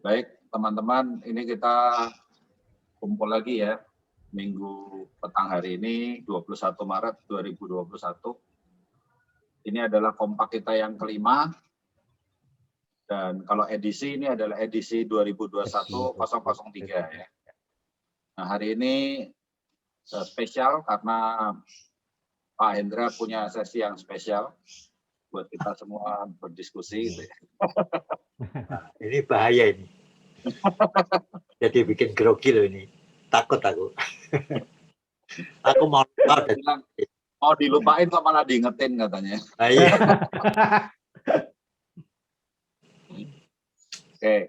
Baik, teman-teman, ini kita kumpul lagi ya, minggu petang hari ini, 21 Maret 2021. Ini adalah kompak kita yang kelima, dan kalau edisi ini adalah edisi 2021-003 ya. Nah, hari ini spesial karena Pak Hendra punya sesi yang spesial buat kita semua berdiskusi. Gitu ya. Nah, ini bahaya ini. Jadi bikin grogi loh ini. Takut aku. Aku mau dilupain kok malah diingetin katanya. Nah, iya. Oke,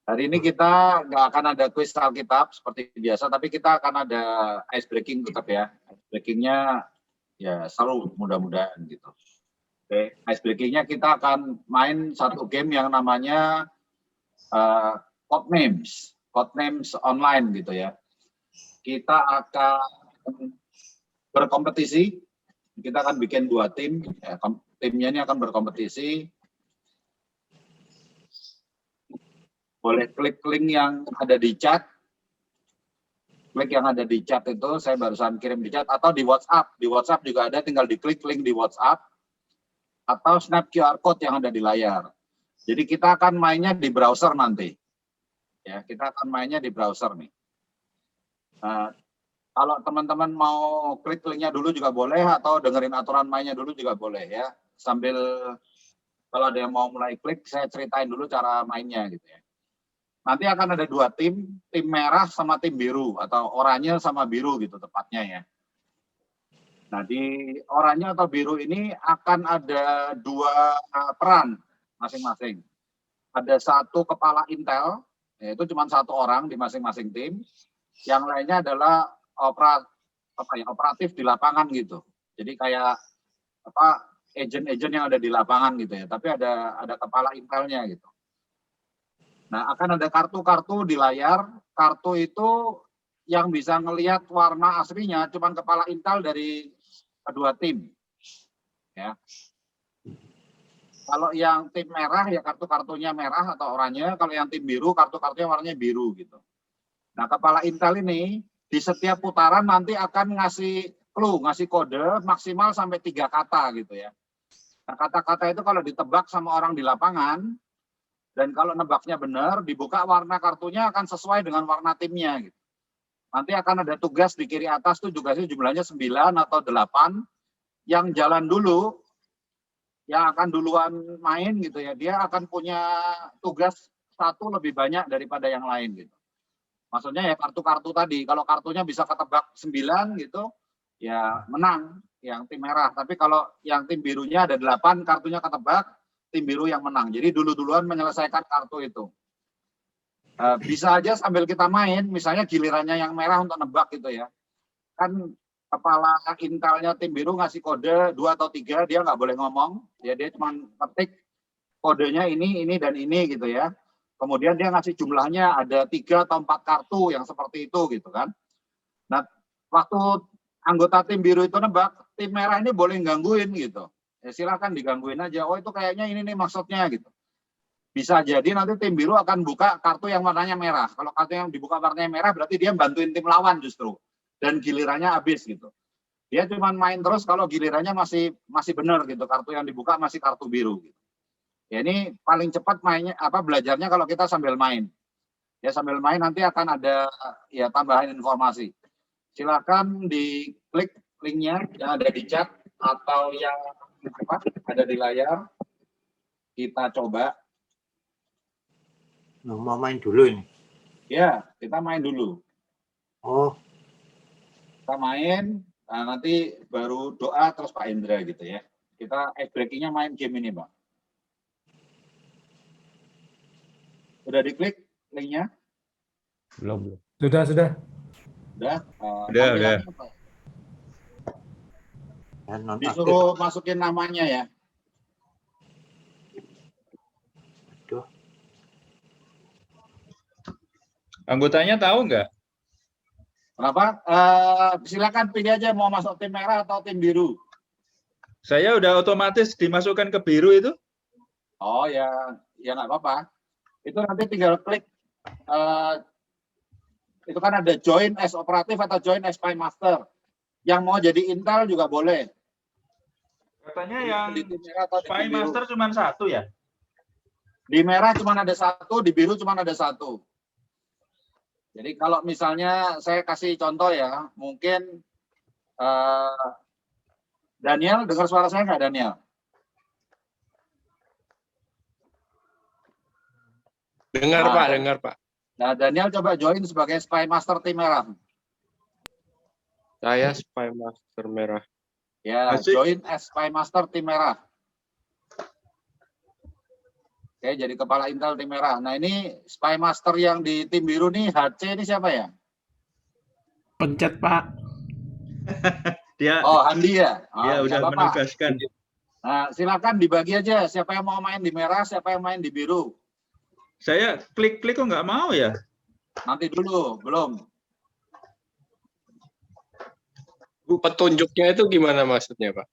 hari ini kita nggak akan ada kuis Alkitab seperti biasa, tapi kita akan ada ice breaking tetap ya. Ice breakingnya ya selalu mudah-mudahan gitu. Oke, ice breakingnya kita akan main satu game yang namanya Codenames online gitu ya. Kita akan berkompetisi, kita akan bikin 2 tim, ya, timnya ini akan berkompetisi. Boleh klik link yang ada di chat, klik yang ada di chat itu, saya barusan kirim di chat, atau di WhatsApp juga ada, tinggal diklik link di WhatsApp, atau snap QR code yang ada di layar. Jadi kita akan mainnya di browser nanti. Ya, kita akan mainnya di browser nih. Nah, kalau teman-teman mau klik linknya dulu juga boleh, atau dengerin aturan mainnya dulu juga boleh ya. Sambil kalau ada yang mau mulai klik, saya ceritain dulu cara mainnya gitu ya. Nanti akan ada 2 tim, tim merah sama tim biru, atau oranye sama biru gitu tepatnya ya. Nah, di oranye atau biru ini akan ada 2 peran masing-masing. Ada 1 kepala intel, yaitu cuma 1 orang di masing-masing tim. Yang lainnya adalah operatif di lapangan gitu. Jadi kayak agen-agen yang ada di lapangan gitu ya. Tapi ada kepala intelnya gitu. Nah, akan ada kartu-kartu di layar. Kartu itu yang bisa ngelihat warna aslinya cuma kepala intel dari kedua tim. Ya. Kalau yang tim merah ya kartu-kartunya merah atau oranye, kalau yang tim biru kartu-kartunya warnanya biru gitu. Nah, kepala intel ini di setiap putaran nanti akan ngasih clue, ngasih kode maksimal sampai 3 kata gitu ya. Nah, kata-kata itu kalau ditebak sama orang di lapangan, dan kalau nebaknya benar, dibuka warna kartunya akan sesuai dengan warna timnya gitu. Nanti akan ada tugas di kiri atas tuh tugasnya jumlahnya 9 atau 8. Yang jalan dulu, yang akan duluan main gitu ya, dia akan punya tugas 1 lebih banyak daripada yang lain gitu. Maksudnya ya kartu-kartu tadi, kalau kartunya bisa ketebak 9 gitu, ya menang yang tim merah. Tapi kalau yang tim birunya ada 8 kartunya ketebak, tim biru yang menang. Jadi dulu-duluan menyelesaikan kartu itu. Bisa aja sambil kita main, misalnya gilirannya yang merah untuk nebak gitu ya. Kan kepala intelnya tim biru ngasih kode 2 atau 3, dia nggak boleh ngomong. Ya dia cuma ketik kodenya ini, dan ini gitu ya. Kemudian dia ngasih jumlahnya ada 3 atau 4 kartu yang seperti itu gitu kan. Nah, waktu anggota tim biru itu nebak, tim merah ini boleh gangguin gitu. Ya silakan digangguin aja. Oh itu kayaknya ini nih maksudnya gitu. Bisa jadi nanti tim biru akan buka kartu yang warnanya merah. Kalau kartu yang dibuka warnanya merah berarti dia bantuin tim lawan justru. Dan gilirannya habis gitu. Dia cuma main terus kalau gilirannya masih benar gitu. Kartu yang dibuka masih kartu biru gitu. Ya ini paling cepat mainnya belajarnya kalau kita sambil main. Ya sambil main nanti akan ada ya tambahan informasi. Silakan diklik linknya yang ada di chat atau yang ada di layar. Kita coba. Mau main dulu ini? Ya, kita main dulu. Oh. Kita main, nah nanti baru doa terus Pak Indra gitu ya. Kita ice breaking-nya main game ini, Pak. Udah diklik linknya? Belum. Sudah. Udah. Disuruh masukin namanya ya. Anggotanya tahu nggak? Kenapa? Silakan pilih aja mau masuk tim merah atau tim biru. Saya udah otomatis dimasukkan ke biru itu. Oh ya nggak apa-apa. Itu nanti tinggal klik. Itu kan ada join as operatif atau join as spy master. Yang mau jadi Intel juga boleh. Katanya yang Di tim merah atau di spy tim biru. master cuma satu ya? Di merah cuma ada satu, di biru cuma ada satu. Jadi kalau misalnya saya kasih contoh ya, mungkin Daniel, dengar suara saya nggak Daniel? Dengar Nah, Pak, dengar Pak. Nah, Daniel coba join sebagai spy master tim merah. Saya spy master merah. Ya, Asik. join as spy master tim merah. Oke, jadi kepala Intel tim merah. Nah, ini spy master yang di tim biru nih, HC ini siapa ya? Pencet Pak. Dia Oh, Handi ya? Oh, dia nggak udah apa-apa. menugaskan. Nah, silakan dibagi aja siapa yang mau main di merah, siapa yang main di biru. Saya klik-klik kok nggak mau ya? Nanti dulu, belum. Petunjuknya itu gimana maksudnya Pak?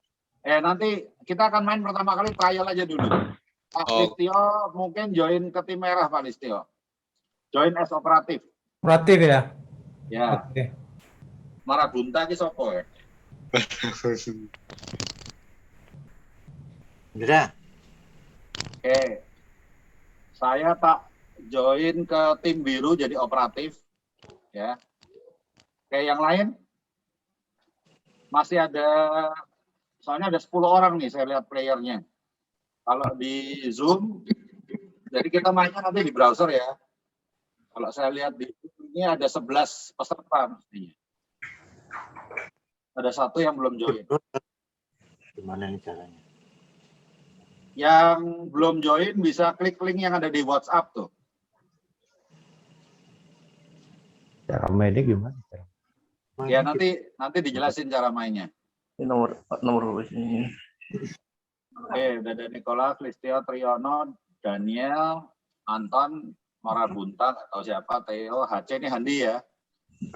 Nanti kita akan main pertama kali trial aja dulu. Pak Oh. Listio mungkin join ke tim merah, Pak Listio. Join as operatif. Operatif ya. Ya, Oke. Marabunta ki sopo ya? Indra, Oke. Saya tak join ke tim biru jadi operatif. Ya. Oke, yang lain? Masih ada, soalnya ada 10 orang nih saya lihat playernya. Kalau di Zoom, jadi kita mainnya nanti di browser ya. Kalau saya lihat di ini ada 11 peserta mestinya. Ada satu yang belum join. gimana nih caranya? Yang belum join bisa klik link yang ada di WhatsApp tuh. Cara mainnya gimana? Ya nanti dijelasin cara mainnya. Ini nomor ini. Oke, udah ada Nicola, Listio, Triyono, Daniel, Anton, Marabunta, nggak tahu siapa, Theo, HC ini Handi ya.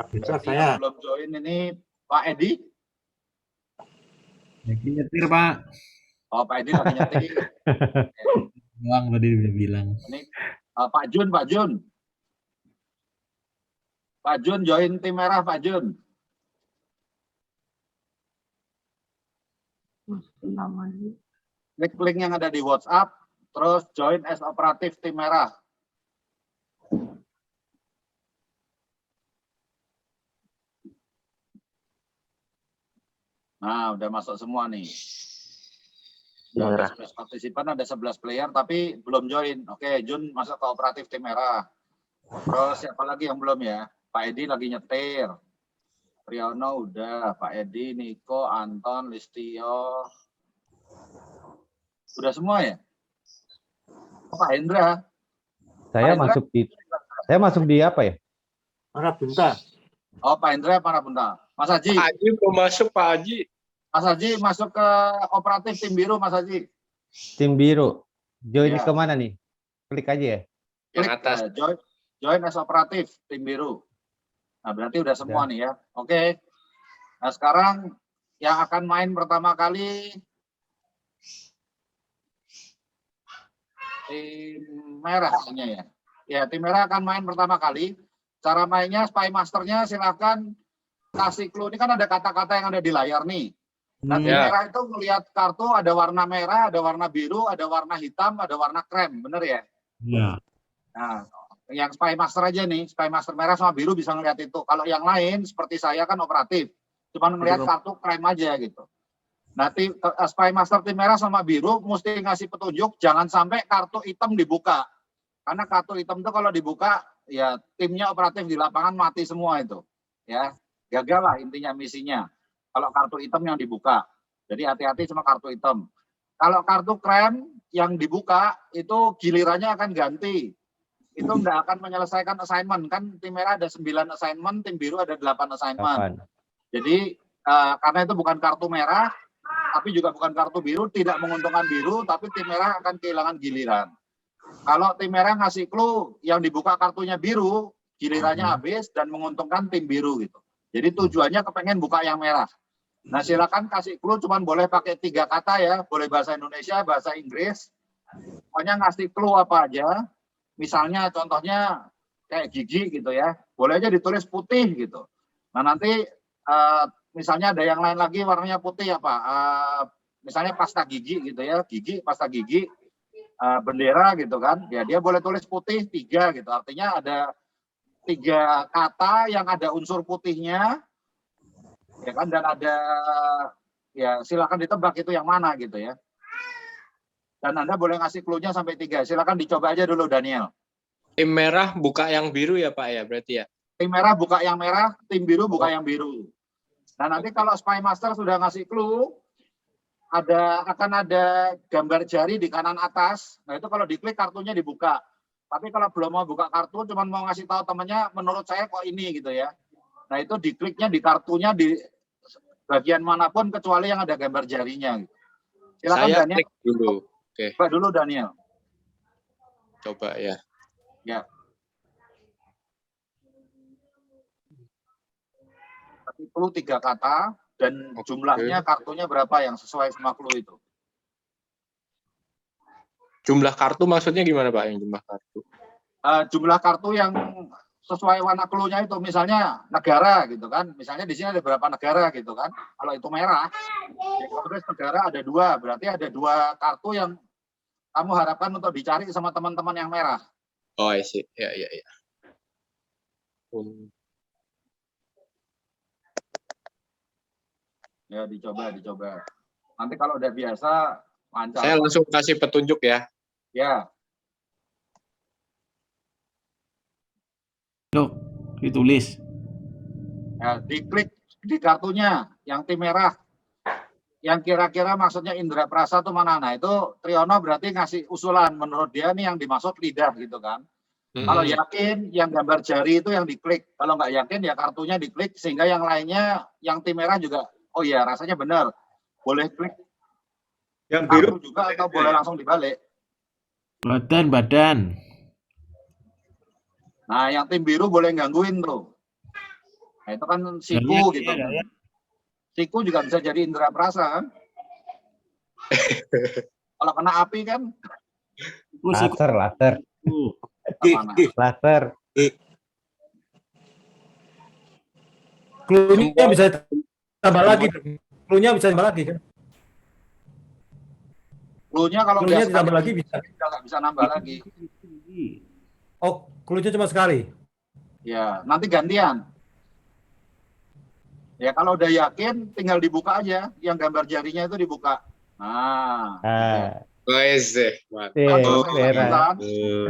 Bisa Berarti saya. yang belum join ini Pak Edi. Lagi nyetir Pak. Oh, Pak Edi lagi nyetir. Doang tadi udah bilang. Ini Pak Jun, Pak Jun. Pak Jun join tim merah, Pak Jun. Klik link yang ada di WhatsApp, terus join as operatif tim merah. Nah, udah masuk semua nih. Udah ada 11 partisipan, ada 11 player, tapi belum join. Oke, Jun masuk ke operatif tim merah. Terus siapa lagi yang belum ya? Pak Edi lagi nyetir. Priyono udah, Pak Edi, Niko, Anton, Listio. Sudah semua ya? Oh, Pak Hendra. Saya Pak Hendra? masuk di apa ya? Marabunta. Oh, Pak Hendra, para bunda. Mas Haji. Pak Haji belum masuk Pak Haji. Mas Haji masuk ke operatif tim biru, Mas Haji. Tim biru. Join Ya. kemana nih? Klik aja ya. Klik, atas. join as operatif tim biru. Nah, berarti udah semua nih ya. Oke. Nah, sekarang yang akan main pertama kali tim merah kayaknya ya. Ya, tim merah akan main pertama kali. Cara mainnya, spy masternya silakan kasih clue. Ini kan ada kata-kata yang ada di layar nih. Nah, tim Ya. merah itu melihat kartu ada warna merah, ada warna biru, ada warna hitam, ada warna krem. Bener ya? Iya. Nah, yang spy master aja nih, spy master merah sama biru bisa ngeliat itu. Kalau yang lain seperti saya kan operatif, cuma ngeliat kartu krem aja gitu. Nah, spy master tim merah sama biru mesti ngasih petunjuk jangan sampai kartu hitam dibuka. Karena kartu hitam itu kalau dibuka ya timnya operatif di lapangan mati semua itu. Ya, gagal lah intinya misinya. Kalau kartu hitam yang dibuka. Jadi hati-hati sama kartu hitam. Kalau kartu krem yang dibuka itu gilirannya akan ganti. Itu enggak akan menyelesaikan assignment. Kan tim merah ada 9 assignment, tim biru ada 8 assignment. Kapan? Jadi karena itu bukan kartu merah, tapi juga bukan kartu biru, tidak menguntungkan biru, tapi tim merah akan kehilangan giliran. Kalau tim merah ngasih clue yang dibuka kartunya biru, gilirannya habis dan menguntungkan tim biru gitu. Jadi tujuannya kepengen buka yang merah. Nah, silakan kasih clue, cuman boleh pakai 3 kata ya, boleh bahasa Indonesia, bahasa Inggris. Pokoknya ngasih clue apa aja. misalnya contohnya kayak gigi gitu ya, boleh aja ditulis putih gitu. Nah nanti misalnya ada yang lain lagi warnanya putih apa? Misalnya pasta gigi gitu ya, gigi, pasta gigi, bendera gitu kan, ya dia boleh tulis putih 3 gitu. Artinya ada 3 kata yang ada unsur putihnya, ya kan, dan ada, ya silakan ditebak itu yang mana gitu ya. Dan Anda boleh ngasih clue-nya sampai 3. Silakan dicoba aja dulu Daniel. Tim merah buka yang biru ya Pak ya, berarti ya? Tim merah buka yang merah, tim biru buka yang biru. Nah nanti kalau Spy Master sudah ngasih clue, akan ada gambar jari di kanan atas. Nah itu kalau diklik kartunya dibuka. Tapi kalau belum mau buka kartu, cuma mau ngasih tahu temannya, menurut saya kok ini gitu ya. Nah itu dikliknya di kartunya di bagian manapun kecuali yang ada gambar jarinya. Silakan Saya Daniel. klik dulu. Oke, Coba dulu Daniel. coba ya. Ya. Clue 3 kata dan Oke. jumlahnya kartunya berapa yang sesuai sama clue itu. Jumlah kartu maksudnya gimana Pak, yang jumlah kartu? Jumlah kartu yang sesuai warna clue-nya itu, misalnya negara gitu kan, misalnya di sini ada berapa negara gitu kan, kalau itu merah, ya kalau negara ada 2, berarti ada 2 kartu yang kamu harapkan untuk dicari sama teman-teman yang merah. Oh, I see. Ya. Ya dicoba. Nanti kalau udah biasa lancar. Saya langsung kasih petunjuk ya. Ya, Loh, ditulis. ya diklik di kartunya yang tim merah. Yang kira-kira maksudnya Indra Prasa itu mana? Nah itu Triyono berarti ngasih usulan, menurut dia nih yang dimaksud lidah gitu kan. Kalau yakin yang gambar jari itu yang diklik. Kalau nggak yakin ya kartunya diklik sehingga yang lainnya yang tim merah juga, oh iya rasanya benar. Boleh klik Yang biru kartu juga atau boleh langsung dibalik. Badan. Nah yang tim biru boleh gangguin tuh. Nah itu kan siku gitu. Siku juga bisa jadi Indra Prasa kan. Kalau kena api kan. Laser. Mana? Laser. Clue-nya bisa tambah lagi. Clue-nya bisa tambah lagi kan? Clue-nya kalau Clue-nya udah ditambah sekali lagi bisa. nggak bisa nambah lagi. Oh, clue-nya cuma sekali. Ya, nanti gantian. Ya kalau udah yakin tinggal dibuka aja, yang gambar jarinya itu dibuka. Nah, Mantap. Merah.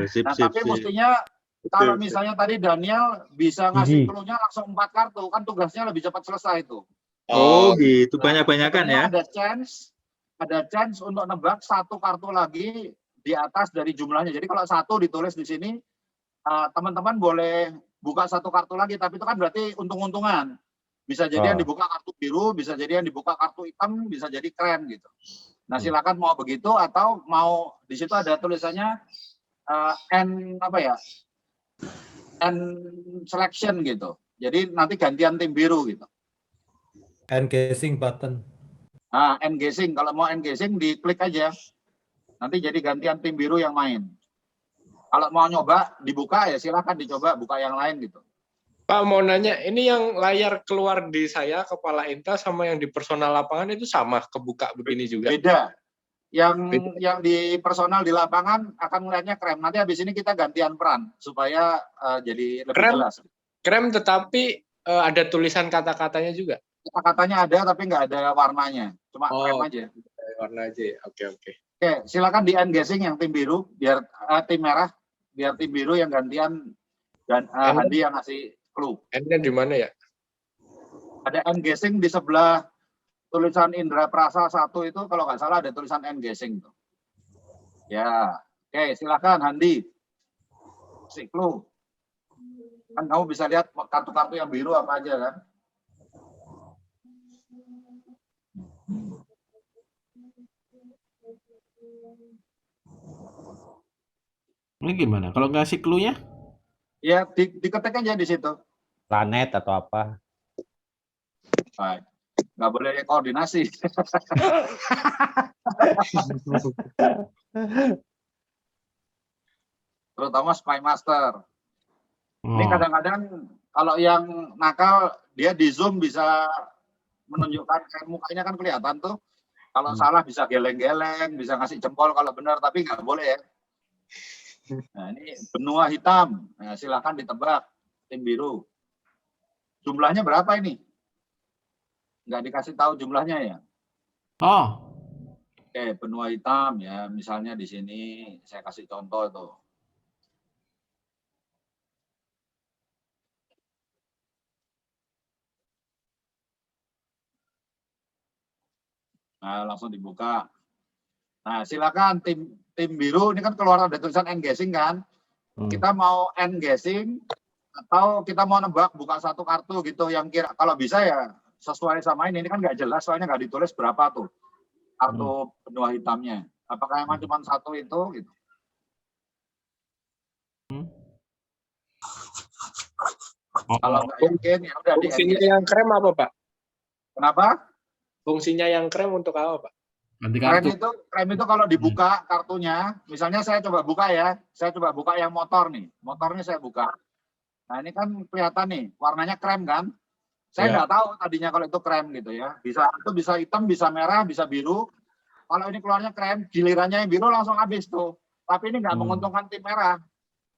sip. nah tapi mestinya kalau misalnya tadi Daniel bisa ngasih clue-nya langsung 4 kartu, kan tugasnya lebih cepat selesai itu. Oh gitu, banyak-banyakan ya. Sebenarnya ada chance untuk nebak 1 kartu lagi di atas dari jumlahnya. Jadi kalau 1 ditulis di sini, teman-teman boleh buka 1 kartu lagi, tapi itu kan berarti untung-untungan. Bisa jadi yang dibuka kartu biru, bisa jadi yang dibuka kartu hitam, bisa jadi keren gitu. Nah silakan mau begitu atau mau di situ ada tulisannya end selection gitu. Jadi nanti gantian tim biru gitu. End guessing button. Nah, end guessing, kalau mau end guessing diklik aja. Nanti jadi gantian tim biru yang main. Kalau mau nyoba dibuka ya silakan dicoba buka yang lain gitu. Pak mau nanya, ini yang layar keluar di saya kepala Intel sama yang di personal lapangan itu sama kebuka begini juga? Beda. Yang di personal di lapangan akan melihatnya krem. Nanti habis ini kita gantian peran supaya jadi lebih jelas. Krem tetapi ada tulisan kata-katanya juga? Kata-katanya ada tapi nggak ada warnanya. Cuma krem aja. Warna aja. Oke. Oke, silakan di end guessing yang tim biru biar tim merah biar tim biru yang gantian dan Hadi yang ngasih clue. Endnya di mana ya? Ada end guessing di sebelah tulisan Indra Prasa 1 itu kalau nggak salah ada tulisan end guessing tuh. Ya, oke silakan Handi. Si clue. Kan kamu bisa lihat kartu-kartu yang biru apa aja kan? Ini gimana? Kalau ngasih clue-nya? Ya, diketik aja di situ. Planet atau apa? Baik. Nggak boleh koordinasi. terutama Spy Master. Ini Oh. kadang-kadang kalau yang nakal dia di zoom bisa menunjukkan mukanya kan kelihatan tuh. Kalau salah bisa geleng-geleng, bisa ngasih jempol kalau benar, tapi nggak boleh ya. Nah, ini benua hitam. Nah, silakan ditebak tim biru. Jumlahnya berapa ini? Nggak dikasih tahu jumlahnya ya. Oh. Oke, benua hitam ya. Misalnya di sini saya kasih contoh tuh. Nah, langsung dibuka. Nah, silakan tim biru ini kan keluar ada tulisan end guessing kan. Kita mau end guessing atau kita mau nebak buka satu kartu gitu yang kira kalau bisa ya sesuai sama ini kan nggak jelas soalnya nggak ditulis berapa tuh kartu benua hitamnya. Apakah emang cuma satu itu gitu? Kalau nggak yakin ya udah di end Fungsinya guessing. yang krem apa, Pak? Kenapa? Fungsinya yang krem untuk apa, Pak? Ganti Krem itu kalau dibuka kartunya, misalnya saya coba buka ya, saya coba buka yang motor nih, motornya saya buka. Nah ini kan kelihatan nih, warnanya krem kan? Saya nggak tahu tadinya kalau itu krem gitu ya. Itu bisa hitam, bisa merah, bisa biru. Kalau ini keluarnya krem, gilirannya yang biru langsung habis tuh. Tapi ini nggak menguntungkan tim merah,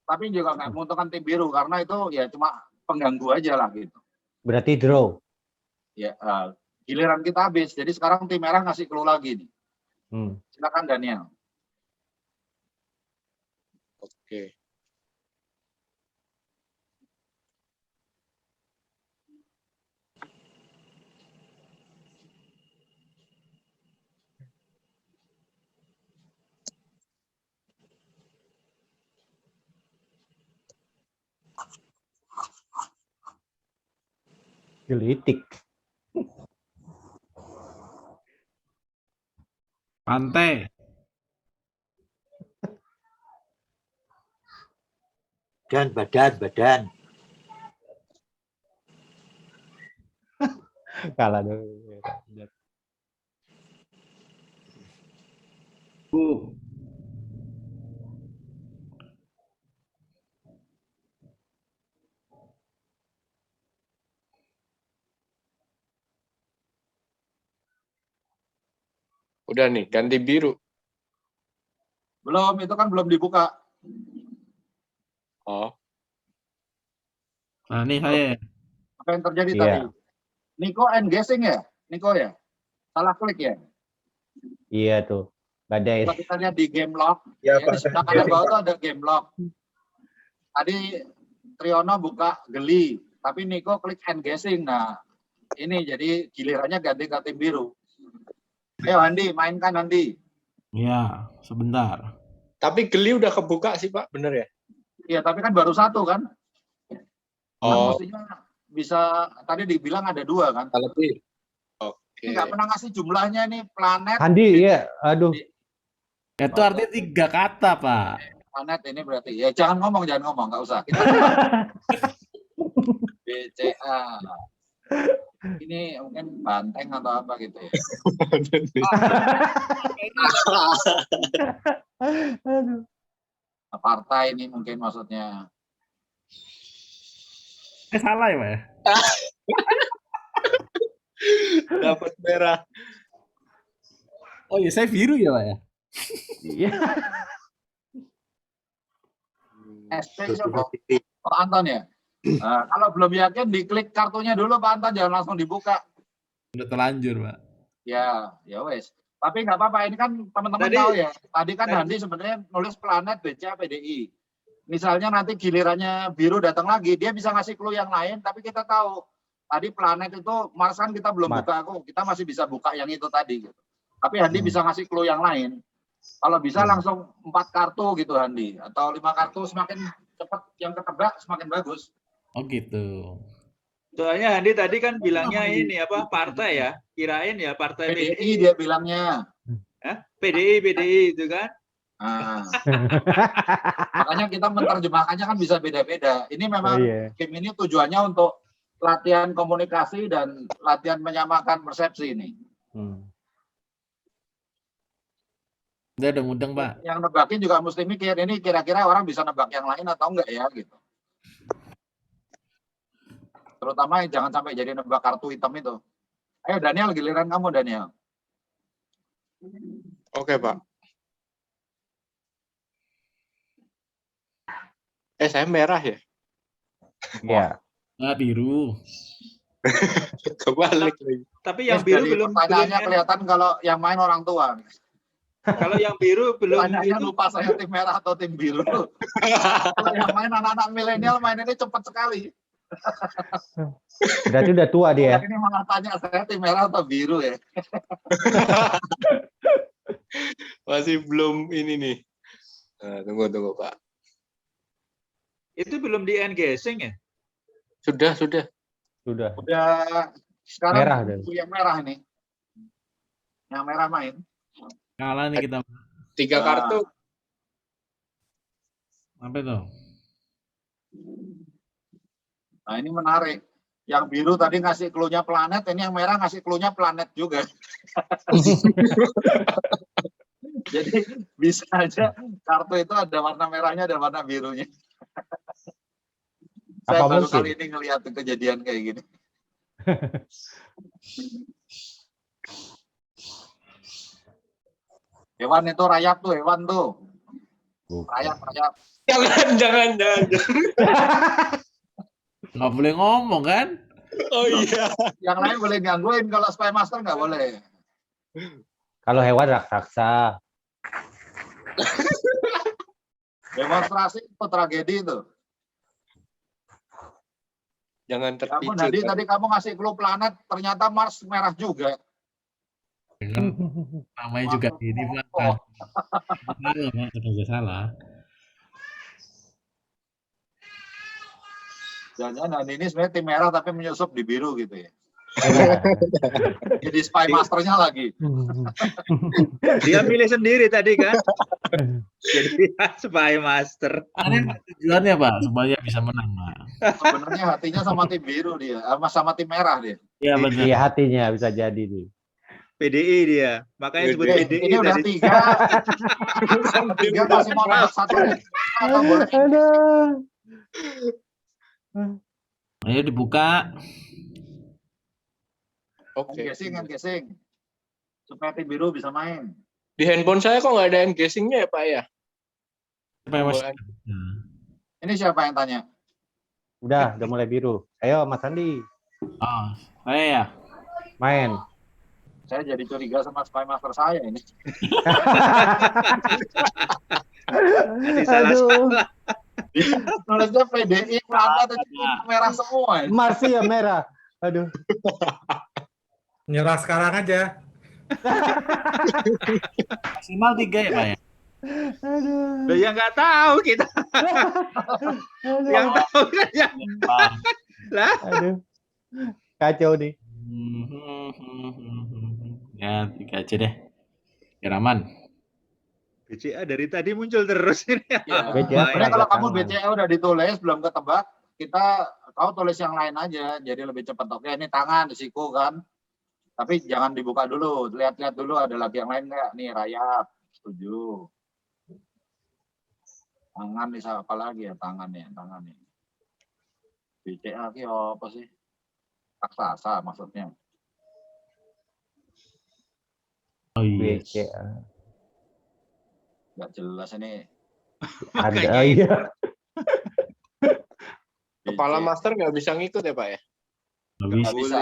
tapi juga nggak menguntungkan tim biru karena itu ya cuma pengganggu aja lah gitu. Berarti draw. Ya, giliran kita habis. Jadi sekarang tim merah ngasih clue lagi nih. Silakan Daniel. Oke. Gelitik. Pantai. Badan. Kalah dulu. Udah nih, ganti biru. Belum, itu kan belum dibuka. Oh, Nah, ini saya. Apa yang terjadi Iya. tadi? Niko end guessing ya? Niko ya? Salah klik ya? Iya tuh. Badai. Kalau kita lihat di game log, Ya, ya, di sebelah kanan bawah itu ada game log. Tadi Triono buka geli, tapi Niko klik end guessing. Nah, ini jadi gilirannya ganti ke tim biru. Ayo Andi, mainkan Andi. Iya, sebentar. tapi geli udah kebuka sih, Pak, bener ya? Iya, tapi kan baru satu kan? Kan Oh, mestinya bisa, tadi dibilang ada dua kan? lebih. Oke. Ini nggak pernah ngasih jumlahnya nih, planet. Andi, iya. Aduh. Itu artinya 3 kata, Pak. Planet ini berarti. Ya jangan ngomong, nggak usah. Kita BCA. Ini mungkin banteng atau apa gitu ya. Aduh. Partai ini mungkin maksudnya. Salah ya, Pak ya? Dapat merah. Oh iya, saya biru ya, Pak ya? Iya. SP coba. Oh, Anton ya. Nah, kalau belum yakin diklik kartunya dulu Pak Anton, jangan langsung dibuka. Udah terlanjur, Pak. Ya wes. Tapi nggak apa-apa, ini kan teman-teman Tadi- tahu ya. Tadi kan Handi sebenarnya nulis planet BCA PDI. Misalnya nanti gilirannya biru datang lagi, dia bisa ngasih clue yang lain, tapi kita tahu tadi planet itu Mars kan kita belum Mars. buka, kita masih bisa buka yang itu tadi gitu. Tapi Handi bisa ngasih clue yang lain. Kalau bisa langsung 4 kartu gitu Handi, atau 5 kartu, semakin cepat yang ketebak semakin bagus. Oh gitu. Soalnya Andi tadi kan bilangnya ini apa partai ya, kirain ya partai PDI PDI, dia bilangnya. PDI itu kan. Nah, makanya kita menerjemahkannya kan bisa beda-beda. Ini memang Iya. game ini tujuannya untuk latihan komunikasi dan latihan menyamakan persepsi ini. Udah mudeng, Pak. Yang nebakin juga mesti mikir, ini kira-kira orang bisa nebak yang lain atau enggak ya gitu. Terutama yang jangan sampai jadi nebak kartu hitam itu. Ayo Daniel, giliran kamu Daniel. Oke, Pak. Saya merah ya? Iya. Nah, biru. Kebalik lagi. Tapi yang biru Jadi belum pertanyaannya belum kelihatan kalau yang main orang tua. kalau yang biru belum Pertanyaannya lupa saya tim merah atau tim biru. Kalau yang main anak-anak milenial main ini cepat sekali. Berarti udah tua dia. Ini malah tanya saya tim merah atau biru ya. Masih belum ini nih. Nah, tunggu Pak. itu belum di end guessing ya? Sudah. Sudah. Udah sekarang Merah udah. yang merah ini. Yang merah main. Kalah nih kita. 3 kartu. Apa itu? Nah ini menarik. Yang biru tadi ngasih clue-nya planet, ini yang merah ngasih clue-nya planet juga. Jadi bisa aja kartu itu ada warna merahnya dan warna birunya. Saya Apa baru mungkin? kali ini ngelihat kejadian kayak gini. Hewan itu rayap tuh, hewan tuh. Rayap. Jangan. Nggak boleh ngomong kan? Oh iya. Yang lain boleh gangguin, kalau Spy Master nggak boleh. Kalau hewan raksasa. Demonstrasi itu tragedi itu. Jangan Kamu terpicu. tadi kamu ngasih clue planet, ternyata Mars merah juga. Kan namanya juga ini, Pak. Oh. Salah, Pak. Sudah salah. Jangan-jangan ini sebenarnya tim merah tapi menyusup di biru gitu ya. Iya. Jadi Spy Masternya lagi. Dia milih sendiri tadi kan. Jadi spy master. Ini tujuannya, Pak, supaya bisa menang, Pak. Sebenarnya hatinya sama tim biru dia, sama tim merah dia. Iya, benar. Iya hatinya bisa jadi nih. PDI dia. Makanya disebut Oke, PDI ini udah tadi. 3. Masih mau nambah 1 nih. Atau boleh Ayo dibuka. Oke. Guessing. Supaya tim biru bisa main. Di handphone saya kok nggak ada end guessing-nya ya, Pak ya? Supaya Mas. Ini siapa yang tanya? Udah mulai biru. Ayo Mas Andi, Oh, saya ya. main. Saya jadi curiga sama Spy Master saya ini. Nanti salah-salah. Nulisnya PDI, planet, itu merah semua. ini. Masih ya merah. Aduh. Nyerah sekarang aja. Maksimal 3 ya, Pak ya? Aduh. Loh, ya nggak tahu kita. Yang tahu kan yang Pak. lah. Aduh. Kacau nih. Ya, 3 aja deh. Biar aman. BCA dari tadi muncul terus ini. Ya. BCA Sebenarnya kalau kamu tangan. BCA udah ditulis belum ketebak, kau tulis yang lain aja, jadi lebih cepat. Oke, ini tangan, siku kan. Tapi jangan dibuka dulu, lihat-lihat dulu ada lagi yang lain nggak? Nih rayap, setuju. Tangan bisa apa lagi ya tangan nih. BCA ki apa sih? Raksasa maksudnya. Oh iya. BCA. Nggak jelas ini. Ada iya. Kepala BCA. master nggak bisa ngikut ya, Pak ya? Nggak bisa. Nggak bisa.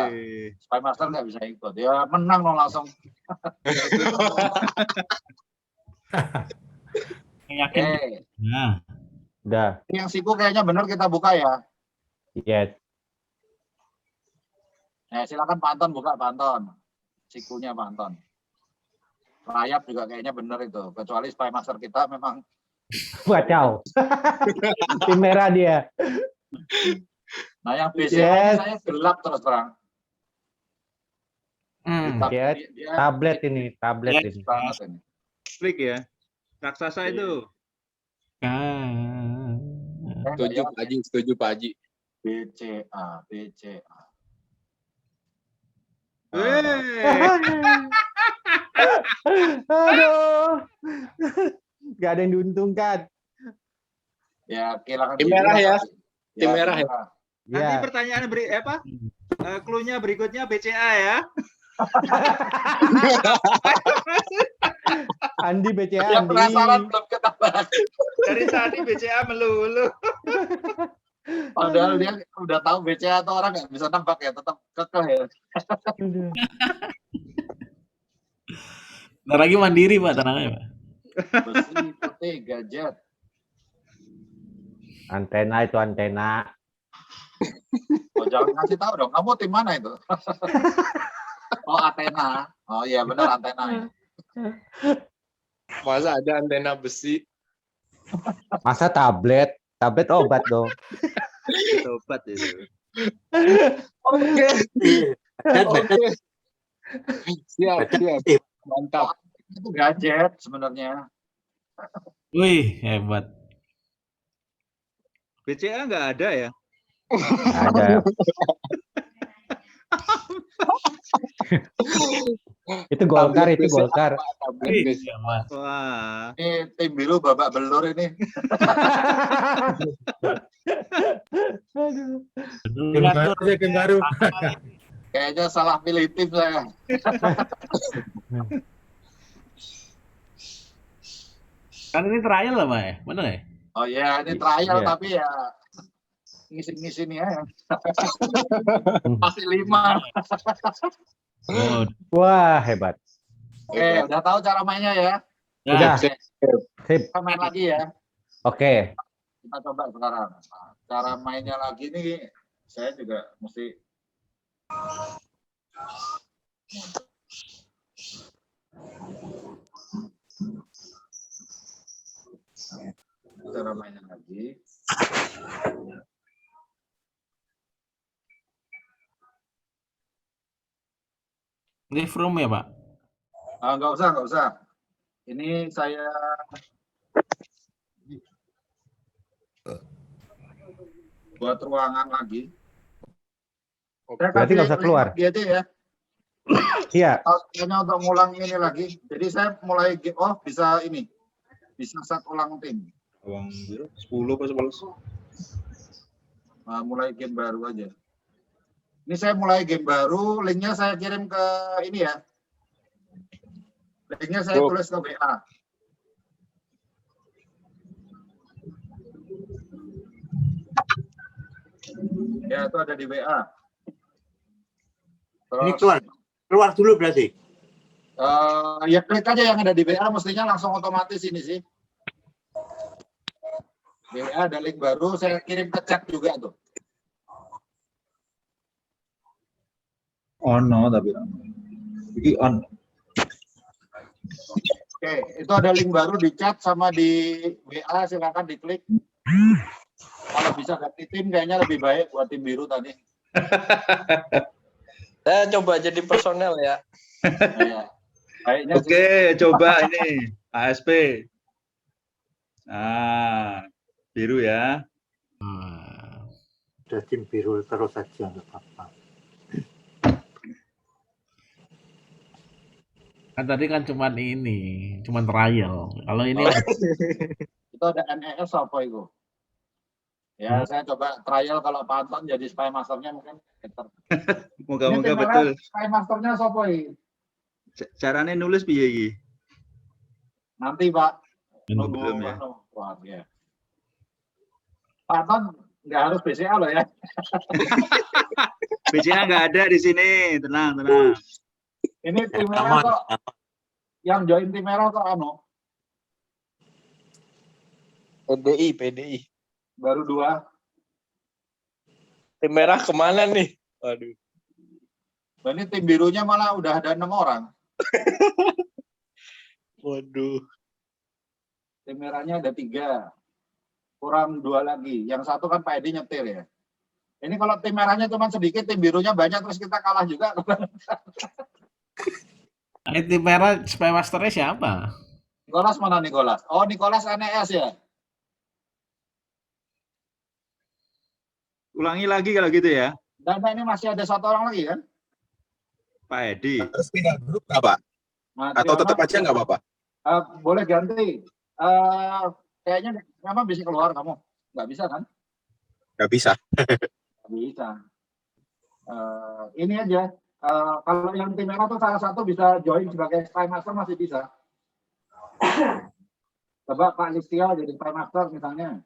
Spy Master nggak bisa ikut. Ya menang dong langsung. Yakin. Nah, Udah. Ini yang siku kayaknya benar kita buka ya. Yes. Silakan Pak Anton buka Pak Anton. Sikunya Pak Anton. Rayap juga kayaknya benar itu. Kecuali Spy Master kita memang Kacau. Tim merah dia. Nah yang BCA Yes. ini saya gelap terus terang. Hitam. Yes. Dia Tablet ini. Yes. hitam banget ini. Klik ya. Raksasa itu. kan. Setuju Pak Haji. BCA. Weh. Aduh. nggak ada yang diuntungkan. Ya kehilangan Tim gigi merah lah ya? pasti. Tim merah ya? Nanti Ya. pertanyaan clue-nya berikutnya BCA ya. Andi BCA Yang Andi. penasaran belum ketahuan. Dari tadi BCA melulu. Padahal dia udah tahu BCA atau orang nggak bisa nebak ya, tetap kekeh ya. Ntar lagi mandiri Pak, tenang aja Pak. Besi, putih, gadget. Antena itu antena. Oh, jangan kasih tahu dong. Kamu tim mana itu? Oh, Athena. Oh iya benar Athena. Masa ada antena besi? Masa tablet? Tablet obat dong. Obat itu. Oke. Oke. Siap. Mantap. Itu gadget sebenarnya. Wih, hebat. BCA nggak ada ya? Ada. Itu Golkar, itu Golkar. Wih, hebat. Wah. Ini tim biru babak belur ini. Tim baru sih, tim baru. Kayaknya salah pilih tim saya. Kan ini trial lah Pak ya, bener ya? Oh ya, ini trial Iya. tapi ya ngisi-ngisi nih ya. Masih 5. Oh, Wah, hebat. Oke, udah tahu cara mainnya ya. Udah. Oke, Sip. kita main lagi ya. Oke. Kita coba sekarang. Nah, cara mainnya lagi nih, saya juga mesti. Cara mainnya lagi. Live room ya Pak? Nggak usah, nggak usah. Ini saya buat ruangan lagi. Saya Berarti nggak usah kasih keluar. link aja ya. Iya. Kayaknya untuk ngulang ini lagi. Jadi saya mulai bisa ini. Bisa set ulang tim. Uang 10 apa 11? Mulai game baru aja. Ini saya mulai game baru, linknya saya kirim ke ini ya. Linknya saya tulis ke WA. Ya, itu ada di WA. Ini Terus, keluar dulu berarti. ya klik aja yang ada di WA, mestinya langsung otomatis ini sih. Di WA ada link baru, saya kirim ke chat juga tuh. Ono tapi iki on. Oke, itu ada link baru di chat sama di WA, silakan diklik. Kalau bisa ganti tim kayaknya lebih baik buat tim biru tadi. Saya coba jadi personel ya. Ya, baiknya sih. Oke, coba ini ASP. Nah, biru ya. Udah tim biru terus saja nggak apa-apa. Kan tadi kan cuman ini, cuman trial. Kalau ini Itu ada NES apa itu? Ya, saya coba trial kalau Pak Anton jadi spy masternya mungkin better. Moga-moga Ini betul. Spy masternya siapa ini? Caranya nulis piye iki? Nanti Pak. Belum ya. Wah, ya. Pak Anton nggak harus BCA loh ya. BCA nggak ada di sini. Tenang, tenang. Ini tim merah kok. Yang join tim merah kok PDI. baru 2. Tim merah kemana nih? Waduh. Dan ini tim birunya malah udah ada 6 orang. Waduh. Tim merahnya ada 3. Kurang 2 lagi. Yang satu kan Pak Edi nyetir ya. Ini kalau tim merahnya cuma sedikit, tim birunya banyak, terus kita kalah juga. tim merah spy masternya siapa? Nicholas mana Nicholas? Oh, Nicholas NES ya? Ulangi lagi kalau gitu ya. Dan ini masih ada 1 orang lagi kan? Pak Edi. Harus pindah grup nggak Pak? Nah, Atau Triana, tetap aja nggak apa-apa? boleh ganti. Kayaknya memang bisa keluar kamu. Nggak bisa kan? Nggak bisa. Nggak bisa. Ini aja. Kalau yang tim merah tuh salah satu bisa join sebagai Spy Master masih bisa. Coba Pak Listio jadi Spy Master misalnya.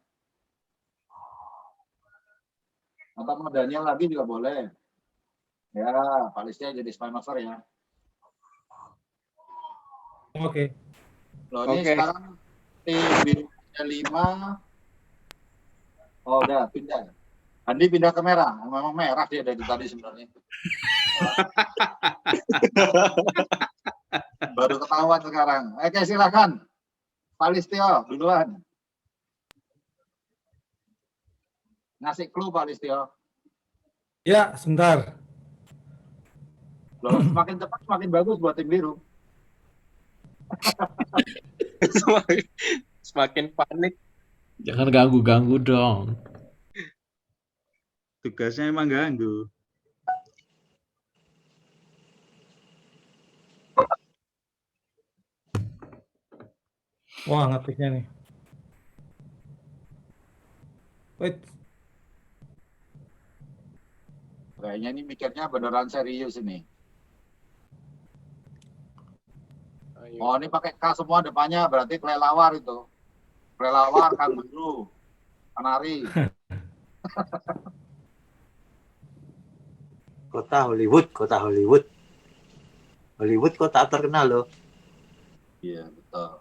Atau mau Daniel lagi juga boleh. Ya, Pak Listio jadi Spy Master ya. Oke. Loh, ini Oke. sekarang tim biru 5. Oh, udah pindah. Andi pindah ke merah. Memang merah dia dari tadi sebenarnya. Baru ketahuan sekarang. Oke, silakan. Pak Listio duluan. Ngasih clue Pak Listio. Ya, sebentar. Loh, semakin cepat semakin bagus buat tim biru. Semakin panik. Jangan ganggu-ganggu dong. Tugasnya emang ganggu. Wah, ngetiknya nih. Wait, Kayaknya ini mikirnya beneran serius ini. Oh, ini pakai K semua depannya, berarti kelelawar itu. Kelelawar, kanguru, kanari. Kota Hollywood, kota Hollywood. Hollywood kota terkenal loh. Iya, betul.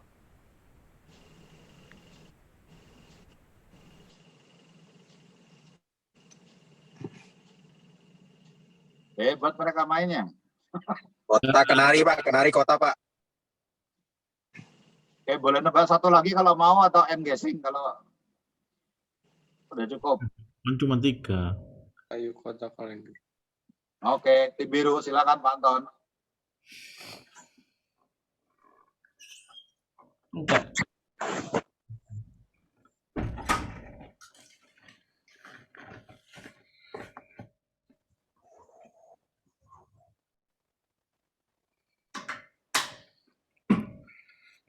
Hebat mereka mainnya. Kota Kenari, Pak. Kenari kota, Pak. Oke, boleh nebak satu lagi kalau mau atau end guessing kalau udah cukup. Kan cuma 3. Ayo kota kalian. Oke, tim biru silakan Pak Anton. Enggak.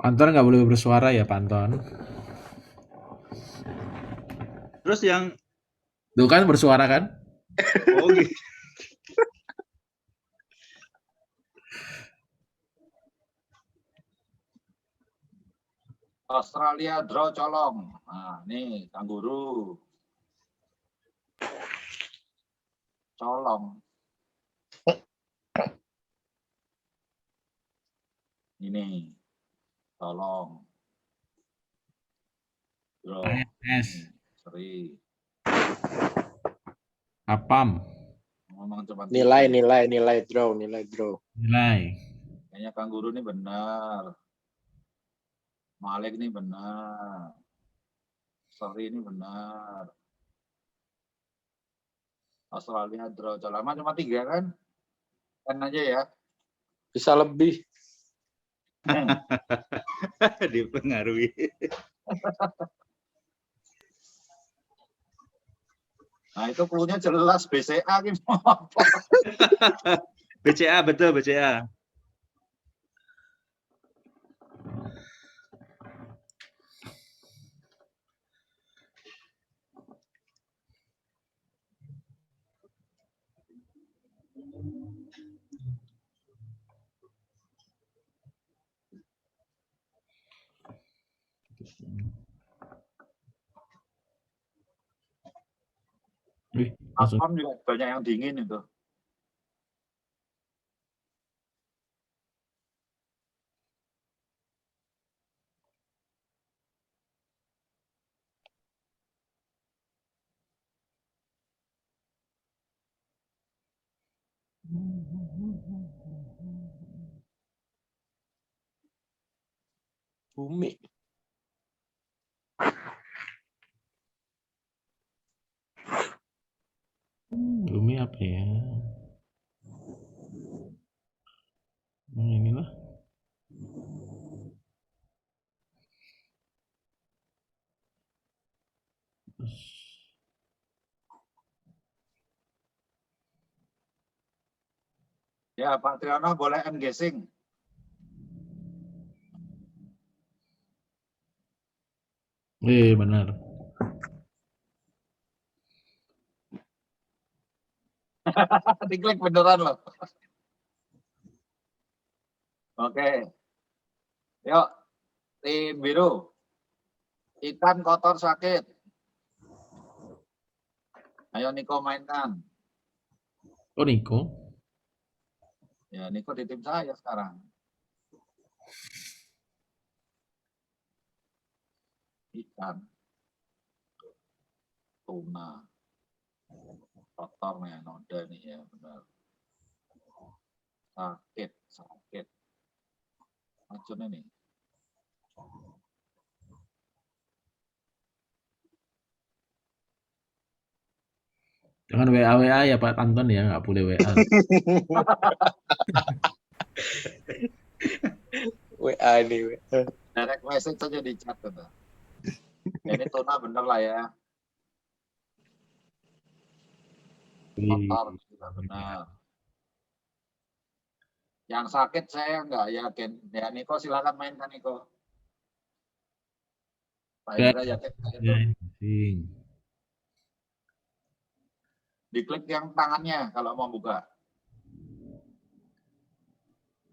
Anton nggak boleh bersuara ya, Pak Anton. Terus yang Tuh kan bersuara kan? oh gitu. Australia draw colong. Nah, nih kanguru. Colong. Ini colong. Draw. AS. Seri. Apam. Ngomong cepat. Nilai draw. Nilai. Kayaknya kanguru ini benar. Malik ini benar. Seri ini benar. Australia draw colong. Cuma 3 kan? Kan aja ya. Bisa lebih. Dipengaruhi. Nah, itu clue-nya jelas BCA gitu. BCA betul BCA. Wih, langsung Apam juga banyak yang dingin itu. Bumi. bumi apa ya? Inilah. Terus Ya, Pak Triano boleh end guessing. Benar. Diklik beneran loh. Oke. Yuk, tim biru. Ikan kotor sakit. Ayo Niko mainkan. Oh, Niko. Ya, Niko di tim saya sekarang. Ikan. Tuna. Kotor nih, noda nih ya, benar. Sakit. Racun ini. Jangan WA ya Pak Anton ya, nggak boleh WA. WA nih. Direct message saja di chat. Gitu. Ini tuna bener lah ya. Kotor juga benar. Yang sakit saya nggak yakin. Ya Niko silakan mainkan Niko. Pak Indra yakin itu. Diklik yang tangannya kalau mau buka.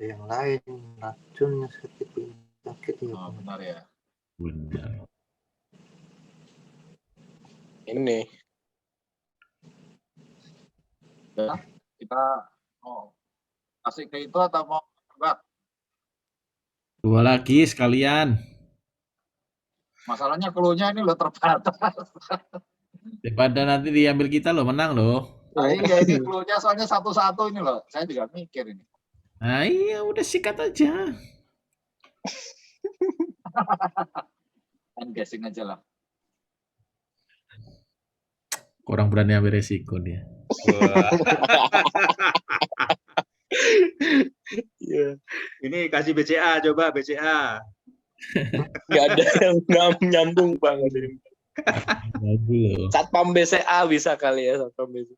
Yang lain racun sakit ya. Oh, benar ya. Benar. Ini. Ya, kita mau kasih ke itu atau mau buat? 2 lagi sekalian. Masalahnya clue-nya ini loh terbatas. Daripada nanti diambil kita loh, menang loh. Nah, iya ini clue-nya soalnya satu-satu ini loh. Saya juga mikir ini. Nah iya udah sikat aja. Kan guessing aja lah. Kurang berani ambil resiko dia. Ini kasih BCA, coba BCA. Nggak ada yang nyambung banget ini. Bagus loh. Satpam BCA bisa kali ya, Satpam BCA.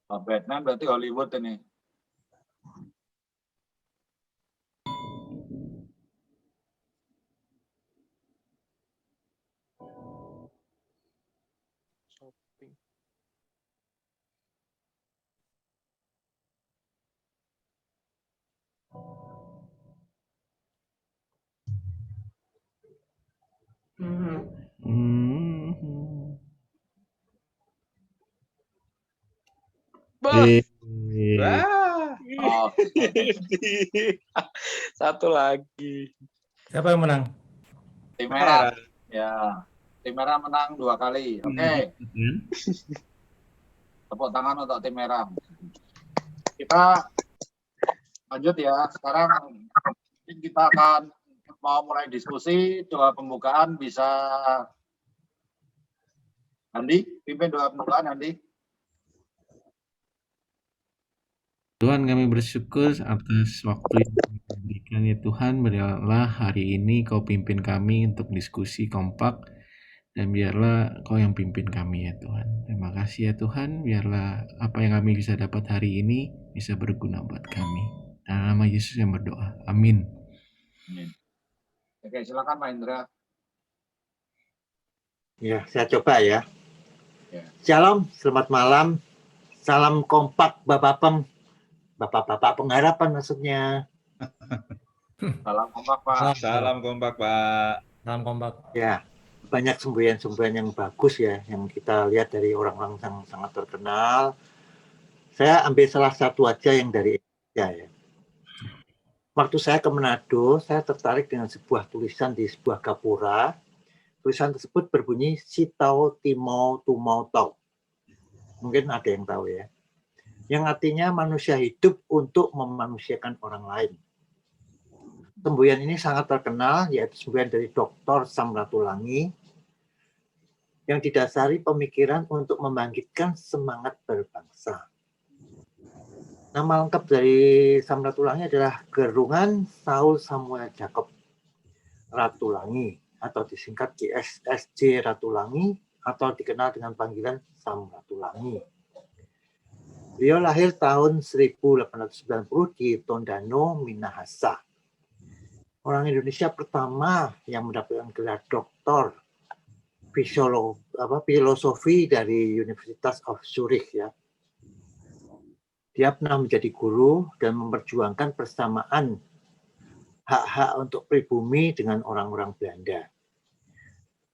Oh, Batman berarti Hollywood ini. Wah. Oh. Satu lagi. Siapa yang menang? Tim merah. Ya. Tim merah menang 2 kali. Oke. Tepuk tangan untuk tim merah. Kita lanjut ya. Sekarang kita akan mau mulai diskusi. Doa pembukaan bisa Andi, pimpin doa pembukaan Andi. Tuhan, kami bersyukur atas waktu yang diberikan ya Tuhan. Biarlah hari ini Kau pimpin kami untuk diskusi kompak, dan biarlah Kau yang pimpin kami ya Tuhan. Terima kasih ya Tuhan. Biarlah apa yang kami bisa dapat hari ini bisa berguna buat kami. Dalam nama Yesus yang berdoa. Amin. Oke, silakan Pak Indra. Ya, saya coba ya. Ya. Shalom, selamat malam. Salam kompak Bapak Bapak-bapak pengharapan maksudnya. Salam kompak Pak. Salam kompak Pak. Salam kompak. Ya, banyak semboyan-semboyan yang bagus ya, yang kita lihat dari orang-orang yang sangat terkenal. Saya ambil salah satu aja yang dari Indonesia ya. Waktu saya ke Manado, saya tertarik dengan sebuah tulisan di sebuah gapura. Tulisan tersebut berbunyi Sitau Timau Tumau Tau. Mungkin ada yang tahu ya. Yang artinya manusia hidup untuk memanusiakan orang lain. Semboyan ini sangat terkenal, yaitu semboyan dari Dr. Samratulangi, yang didasari pemikiran untuk membangkitkan semangat berbangsa. Nama lengkap dari Samratulangi adalah Gerungan Saul Samuel Jacob Ratulangi, atau disingkat GSSJ Ratulangi, atau dikenal dengan panggilan Samratulangi. Beliau lahir tahun 1890 di Tondano, Minahasa. Orang Indonesia pertama yang mendapatkan gelar doktor filosofi dari Universitas of Zurich ya. Dia pernah menjadi guru dan memperjuangkan persamaan hak-hak untuk pribumi dengan orang-orang Belanda.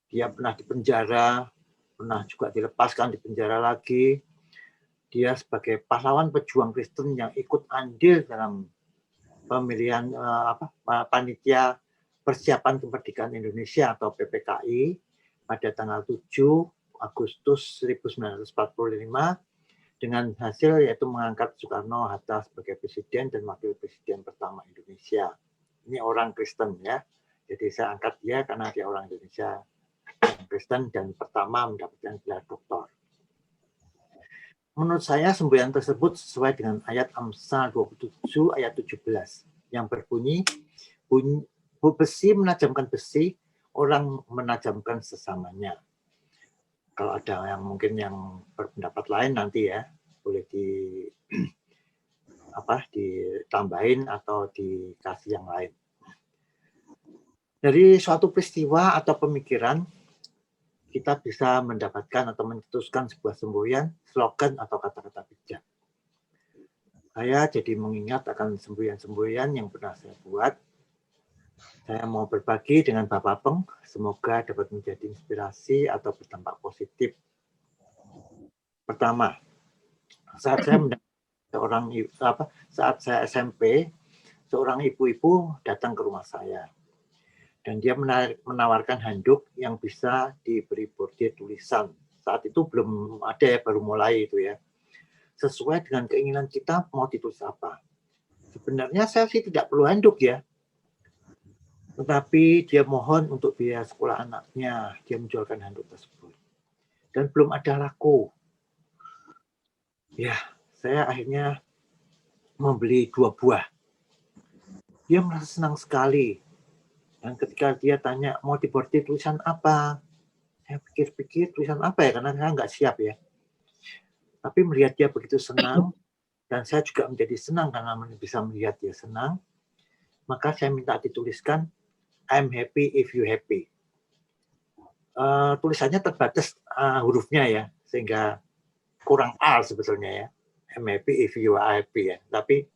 Dia pernah dipenjara, pernah juga dilepaskan di penjara lagi. Dia sebagai pahlawan pejuang Kristen yang ikut andil dalam pemilihan panitia persiapan kemerdekaan Indonesia atau PPKI pada tanggal 7 Agustus 1945 dengan hasil yaitu mengangkat Soekarno-Hatta sebagai presiden dan wakil presiden pertama Indonesia. Ini orang Kristen ya, jadi saya angkat dia karena dia orang Indonesia Kristen dan pertama mendapatkan gelar doktor. Menurut saya semboyan tersebut sesuai dengan ayat Amsal 27 ayat 17 yang berbunyi, besi menajamkan besi, orang menajamkan sesamanya. Kalau ada yang mungkin yang berpendapat lain nanti ya boleh ditambahin atau dikasih yang lain. Dari suatu peristiwa atau pemikiran kita bisa mendapatkan atau mencetuskan sebuah semboyan, slogan atau kata-kata bijak. Saya jadi mengingat akan semboyan-semboyan yang pernah saya buat. Saya mau berbagi dengan Bapak Peng, semoga dapat menjadi inspirasi atau berdampak positif. Pertama, saat saya SMP, seorang ibu-ibu datang ke rumah saya. Dan dia menawarkan handuk yang bisa diberi bordir tulisan. Saat itu belum ada ya, baru mulai itu ya. Sesuai dengan keinginan kita mau ditulis apa. Sebenarnya saya sih tidak perlu handuk ya. Tetapi dia mohon untuk biaya sekolah anaknya, dia menjualkan handuk tersebut. Dan belum ada laku. Ya, saya akhirnya membeli 2 buah. Dia merasa senang sekali. Dan ketika dia tanya, mau dibordir tulisan apa? Saya pikir-pikir tulisan apa ya, karena saya nggak siap ya. Tapi melihat dia begitu senang, dan saya juga menjadi senang karena bisa melihat dia senang, maka saya minta dituliskan, I'm happy if you happy. Tulisannya terbatas hurufnya ya, sehingga kurang A sebetulnya ya. I'm happy if you are happy ya. Tapi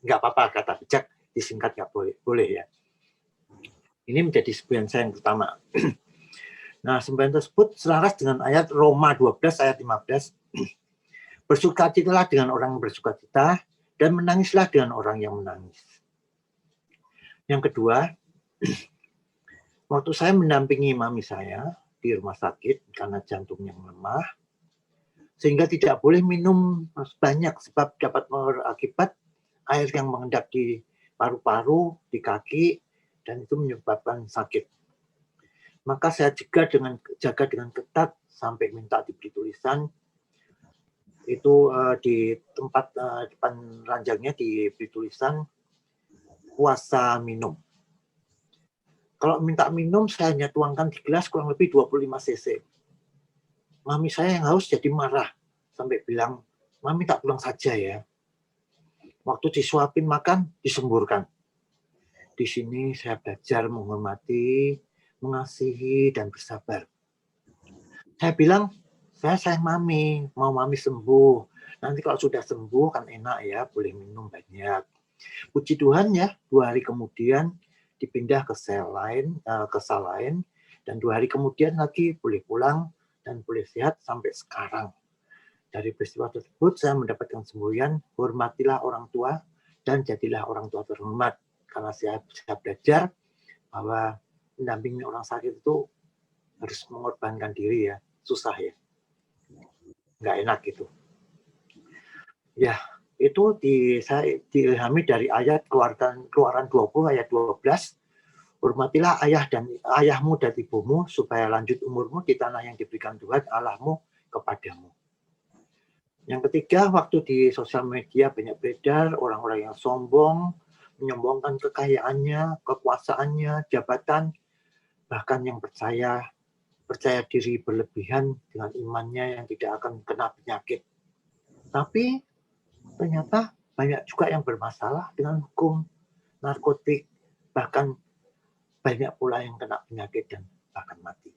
nggak apa-apa, kata bijak disingkat nggak boleh ya. Ini menjadi semboyan saya yang pertama. Nah, semboyan tersebut selaras dengan ayat Roma 12 ayat 15. Bersukacitalah dengan orang yang bersukacita dan menangislah dengan orang yang menangis. Yang kedua, waktu saya mendampingi mami saya di rumah sakit karena jantungnya melemah, sehingga tidak boleh minum banyak sebab dapat berakibat air yang mengendap di paru-paru, di kaki, dan itu menyebabkan sakit. Maka saya jaga dengan ketat sampai minta diberi tulisan. Itu di tempat depan ranjangnya diberi tulisan puasa minum. Kalau minta minum, saya hanya tuangkan di gelas kurang lebih 25 cc. Mami saya yang haus jadi marah. Sampai bilang, Mami tak pulang saja ya. Waktu disuapin makan, disemburkan. Di sini saya belajar menghormati, mengasihi, dan bersabar. Saya bilang, saya sayang Mami, mau Mami sembuh. Nanti kalau sudah sembuh kan enak ya, boleh minum banyak. Puji Tuhan ya, 2 hari kemudian dipindah ke sel lain, dan 2 hari kemudian lagi boleh pulang dan boleh sehat sampai sekarang. Dari peristiwa tersebut saya mendapatkan semboyan, hormatilah orang tua dan jadilah orang tua terhormat. Karena saya belajar bahwa mendampingi orang sakit itu harus mengorbankan diri ya, susah ya, nggak enak gitu. Ya, itu saya diilhami dari ayat Keluaran 20 ayat 12. Hormatilah ayahmu dan ibumu supaya lanjut umurmu di tanah yang diberikan Tuhan Allahmu kepadamu. Yang ketiga, waktu di sosial media banyak beredar orang-orang yang sombong, menyombongkan kekayaannya, kekuasaannya, jabatan, bahkan yang percaya percaya diri berlebihan dengan imannya yang tidak akan kena penyakit. Tapi ternyata banyak juga yang bermasalah dengan hukum, narkotik, bahkan banyak pula yang kena penyakit dan bahkan mati.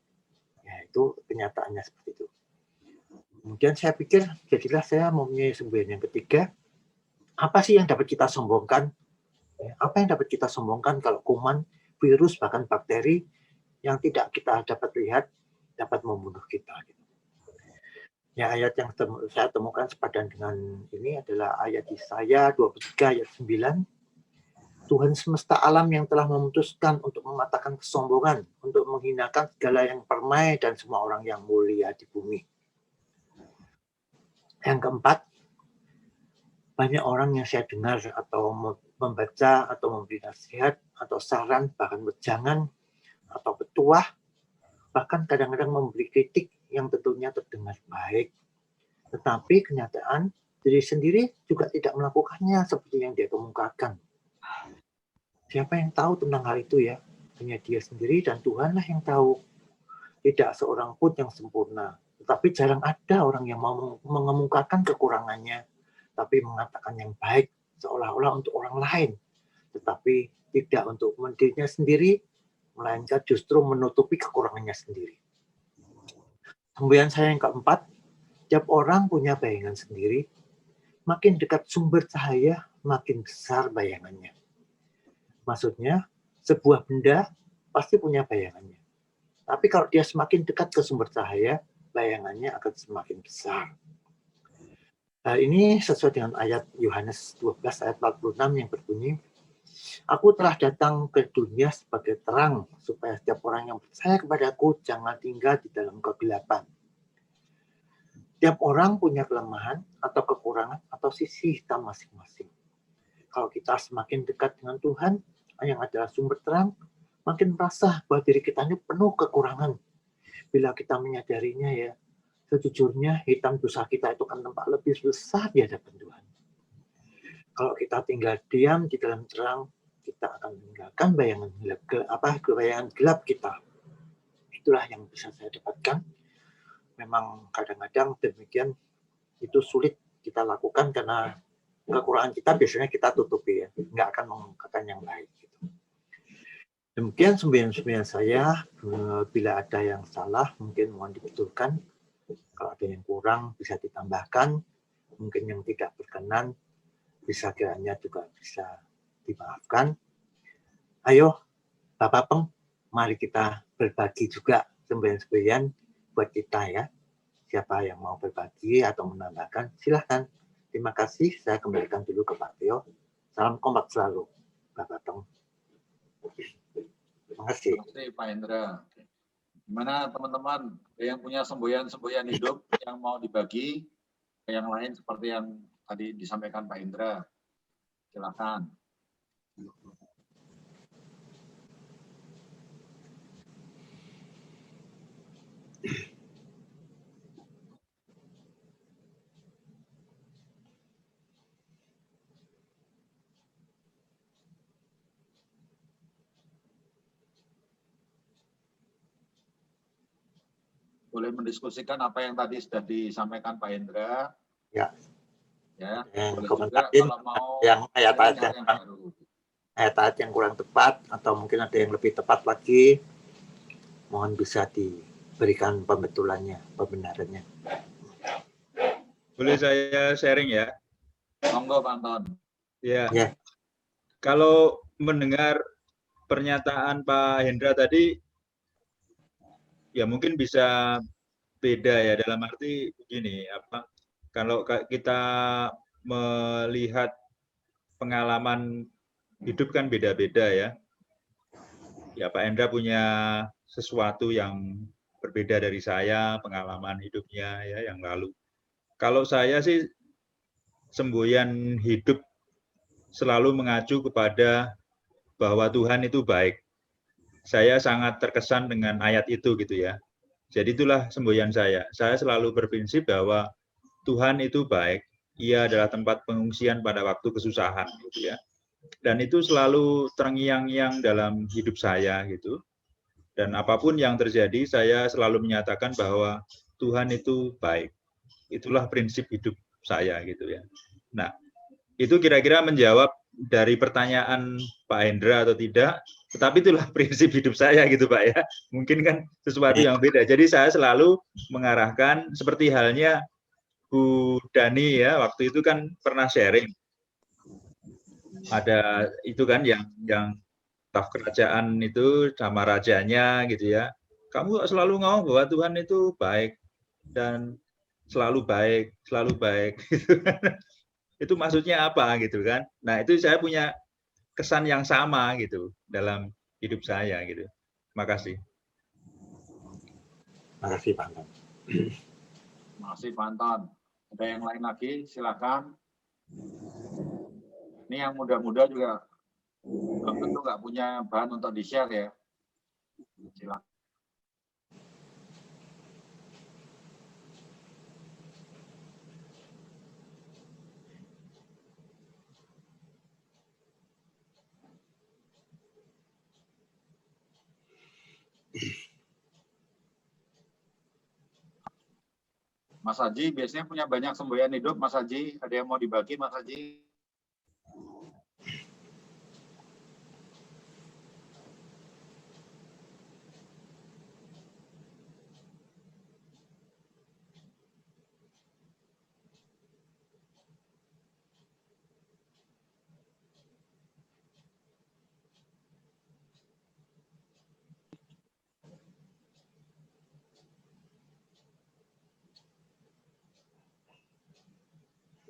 Ya, itu kenyataannya seperti itu. Kemudian saya pikir, jadilah saya mempunyai semboyan yang ketiga. Apa sih yang dapat kita sombongkan? Apa yang dapat kita sombongkan kalau kuman, virus, bahkan bakteri yang tidak kita dapat lihat dapat membunuh kita. Ya, ayat yang saya temukan sepadan dengan ini adalah ayat Yesaya 23 ayat 9. Tuhan semesta alam yang telah memutuskan untuk mematahkan kesombongan, untuk menghinakan segala yang permai dan semua orang yang mulia di bumi. Yang keempat, banyak orang yang saya dengar atau membaca atau memberi nasihat atau saran, bahkan wejangan atau petuah, bahkan kadang-kadang memberi kritik yang tentunya terdengar baik. Tetapi kenyataan diri sendiri juga tidak melakukannya seperti yang dia kemukakan. Siapa yang tahu tentang hal itu ya? Hanya dia sendiri dan Tuhanlah yang tahu. Tidak seorang pun yang sempurna. Tetapi jarang ada orang yang mau mengemukakan kekurangannya, tapi mengatakan yang baik seolah-olah untuk orang lain. Tetapi tidak untuk dirinya sendiri, melainkan justru menutupi kekurangannya sendiri. Semboyan saya yang keempat, tiap orang punya bayangan sendiri. Makin dekat sumber cahaya, makin besar bayangannya. Maksudnya, sebuah benda pasti punya bayangannya. Tapi kalau dia semakin dekat ke sumber cahaya, bayangannya akan semakin besar. Hal ini sesuai dengan ayat Yohanes 12 ayat 46 yang berbunyi, Aku telah datang ke dunia sebagai terang, supaya setiap orang yang percaya kepadaku jangan tinggal di dalam kegelapan. Tiap orang punya kelemahan atau kekurangan atau sisi hitam masing-masing. Kalau kita semakin dekat dengan Tuhan, yang adalah sumber terang, makin merasa bahwa diri kita ini penuh kekurangan. Bila kita menyadarinya ya, sejujurnya hitam dosa kita itu akan nampak lebih besar di hadapan Tuhan. Kalau kita tinggal diam di dalam terang, kita akan meninggalkan bayangan gelap kita. Itulah yang bisa saya dapatkan. Memang kadang-kadang demikian itu sulit kita lakukan karena kekurangan kita biasanya kita tutupi ya, nggak akan mengungkapkan yang baik. Gitu. Demikian semboyan-semboyan saya. Bila ada yang salah mungkin mohon dibetulkan. Kalau ada yang kurang bisa ditambahkan. Mungkin yang tidak berkenan bisa kiranya juga bisa dimaafkan. Ayo Bapak Peng, mari kita berbagi juga semboyan-semboyan buat kita ya. Siapa yang mau berbagi atau menambahkan silahkan. Terima kasih, saya kembalikan dulu ke Pak Teo. Salam kompak selalu, Bapak Peng. Terima kasih. Terima kasih Pak Hendra. Gimana teman-teman yang punya semboyan-semboyan hidup yang mau dibagi ke yang lain seperti yang tadi disampaikan Pak Hendra? Silakan. Boleh mendiskusikan apa yang tadi sudah disampaikan Pak Hendra. Ya. Ya. Yang Boleh komentarin juga kalau mau yang ayat-ayat yang baru. Ayat-ayat yang kurang tepat atau mungkin ada yang lebih tepat lagi, mohon bisa diberikan pembetulannya, pembenarannya. Boleh saya sharing ya? Monggo Pak Anton. Ya. Ya. Kalau mendengar pernyataan Pak Hendra tadi, ya mungkin bisa beda ya, dalam arti begini, kalau kita melihat pengalaman hidup kan beda-beda ya. Ya Pak Hendra punya sesuatu yang berbeda dari saya, pengalaman hidupnya ya yang lalu. Kalau saya sih semboyan hidup selalu mengacu kepada bahwa Tuhan itu baik. Saya sangat terkesan dengan ayat itu gitu ya. Jadi itulah semboyan saya. Saya selalu berprinsip bahwa Tuhan itu baik. Ia adalah tempat pengungsian pada waktu kesusahan gitu ya. Dan itu selalu terngiang-ngiang dalam hidup saya gitu. Dan apapun yang terjadi, saya selalu menyatakan bahwa Tuhan itu baik. Itulah prinsip hidup saya gitu ya. Nah, itu kira-kira menjawab dari pertanyaan Pak Hendra atau tidak, tetapi itulah prinsip hidup saya gitu Pak ya. Mungkin kan sesuatu yang beda. Jadi saya selalu mengarahkan seperti halnya Bu Dani ya, waktu itu kan pernah sharing. Ada itu kan yang staf kerajaan itu sama rajanya gitu ya. Kamu selalu ngomong bahwa Tuhan itu baik dan selalu baik gitu. Itu maksudnya apa gitu kan. Nah, itu saya punya kesan yang sama gitu dalam hidup saya gitu. Terima kasih. Terima kasih Pak Anton. Masih Pak Anton. Ada yang lain lagi? Silakan. Ini yang muda-muda juga belum tentu nggak punya bahan untuk di-share ya. Silakan. Mas Haji biasanya punya banyak semboyan hidup. Mas Haji, ada yang mau dibagi Mas Haji?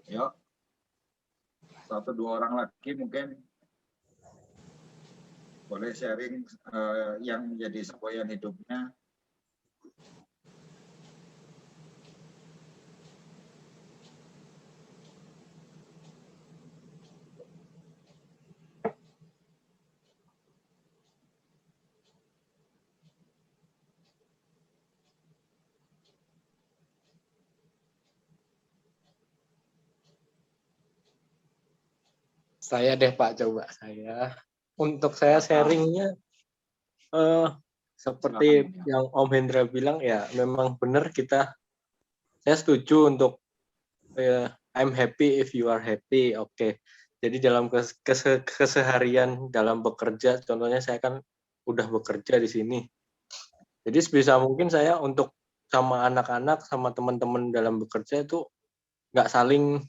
Yuk, 1-2 orang lagi mungkin boleh sharing yang menjadi semboyan hidupnya. Saya deh Pak, coba saya. Untuk saya sharingnya seperti yang Om Hendra bilang ya, memang benar saya setuju untuk I'm happy if you are happy. Oke. Jadi dalam keseharian dalam bekerja, contohnya saya kan udah bekerja di sini. Jadi sebisa mungkin saya untuk sama anak-anak, sama teman-teman dalam bekerja itu nggak saling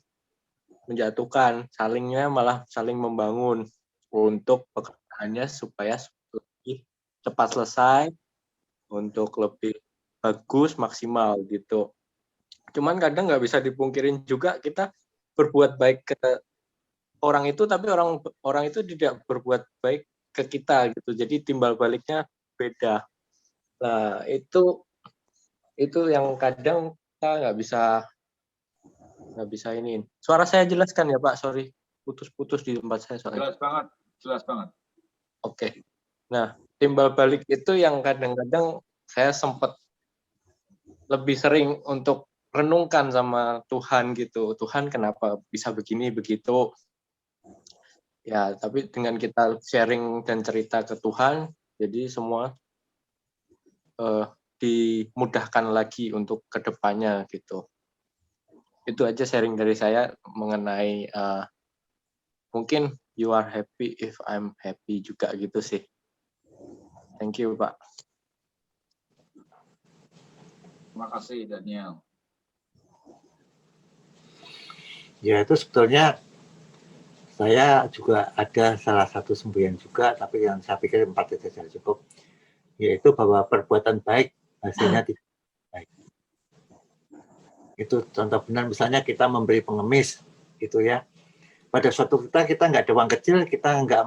menjatuhkan, salingnya malah saling membangun untuk pekerjaannya supaya lebih cepat selesai, untuk lebih bagus, maksimal gitu. Cuman kadang nggak bisa dipungkirin juga kita berbuat baik ke orang itu, tapi orang itu tidak berbuat baik ke kita gitu. Jadi timbal baliknya beda. Nah itu yang kadang kita nggak bisa ini. Suara saya jelaskan ya Pak, sorry putus-putus di tempat saya soalnya. Jelas banget. Oke. Nah timbal balik itu yang kadang-kadang saya sempat lebih sering untuk renungkan sama Tuhan gitu. Tuhan kenapa bisa begini begitu? Ya, tapi dengan kita sharing dan cerita ke Tuhan, jadi semua dimudahkan lagi untuk kedepannya gitu. Itu aja sharing dari saya mengenai mungkin you are happy if I'm happy juga gitu sih. Thank you Pak. Terima kasih Daniel. Ya itu sebetulnya saya juga ada salah satu semboyan juga, tapi yang saya pikir 4 saja cukup, yaitu bahwa perbuatan baik hasilnya tidak baik. Itu contoh benar, misalnya kita memberi pengemis, gitu ya. Pada suatu kita nggak ada uang kecil, kita nggak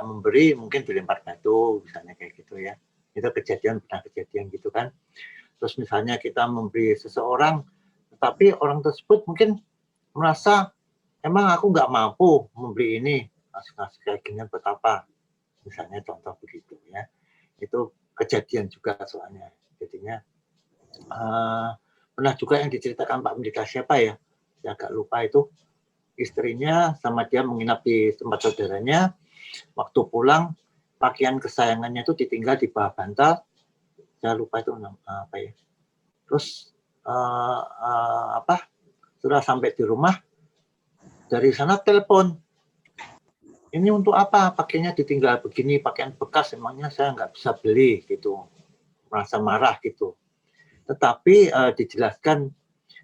memberi, mungkin dilempar batu, misalnya kayak gitu ya. Itu pernah kejadian gitu kan. Terus misalnya kita memberi seseorang, tetapi orang tersebut mungkin merasa emang aku nggak mampu membeli ini, ngasih kayak gini buat apa, misalnya contoh begitu ya. Itu kejadian juga soalnya. Jadinya pernah juga yang diceritakan Pak Pendeta siapa ya, saya agak lupa itu, istrinya sama dia menginap di tempat saudaranya, waktu pulang pakaian kesayangannya itu ditinggal di bawah bantal, saya lupa itu apa ya. Terus setelah sampai di rumah, dari sana telepon, ini untuk apa? Pakainya ditinggal begini, pakaian bekas, emangnya saya nggak bisa beli gitu, merasa marah gitu. Tetapi dijelaskan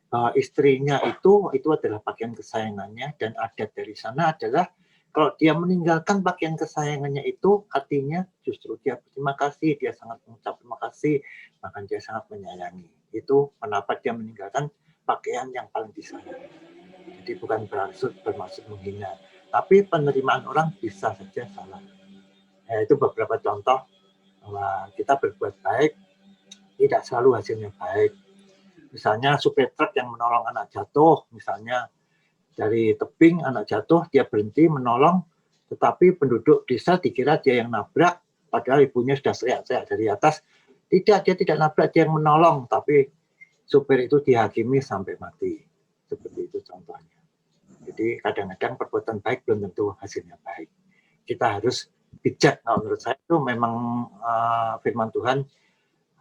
bahwa istrinya itu adalah pakaian kesayangannya, dan adat dari sana adalah kalau dia meninggalkan pakaian kesayangannya itu, artinya justru dia berterima kasih, dia sangat mengucap terima kasih, bahkan dia sangat menyayangi. Itu kenapa dia meninggalkan pakaian yang paling disayangi. Jadi bukan bermaksud menghina, tapi penerimaan orang bisa saja salah. Ya, itu beberapa contoh bahwa kita berbuat baik tidak selalu hasilnya baik. Misalnya supir truk yang menolong anak jatuh, misalnya dari tebing anak jatuh, dia berhenti menolong, tetapi penduduk desa dikira dia yang nabrak, padahal ibunya sudah teriak-teriak dari atas. Tidak, dia tidak nabrak, dia yang menolong, tapi supir itu dihakimi sampai mati. Seperti itu contohnya. Jadi kadang-kadang perbuatan baik belum tentu hasilnya baik. Kita harus bijak. Nah, menurut saya itu memang firman Tuhan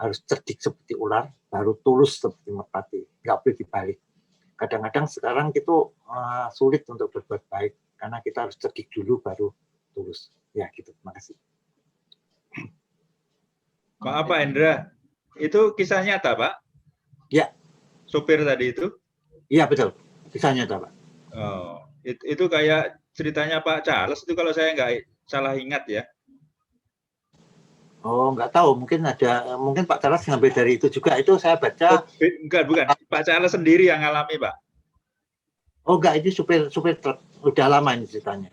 harus cerdik seperti ular, baru tulus seperti merpati. Nggak boleh dibalik. Kadang-kadang sekarang itu sulit untuk berbuat baik, karena kita harus cerdik dulu baru tulus. Ya gitu, terima kasih. Maaf Pak Hendra, itu kisah nyata Pak? Ya. Sopir tadi itu? Iya betul, kisah nyata Pak. Oh, itu kayak ceritanya Pak Charles itu kalau saya nggak salah ingat ya. Oh, nggak tahu, mungkin Pak Charles ngambil dari itu juga, itu saya baca. Enggak, bukan. Pak Charles sendiri yang ngalami, Pak. Oh, enggak, itu supir truk. Udah lama ini ceritanya.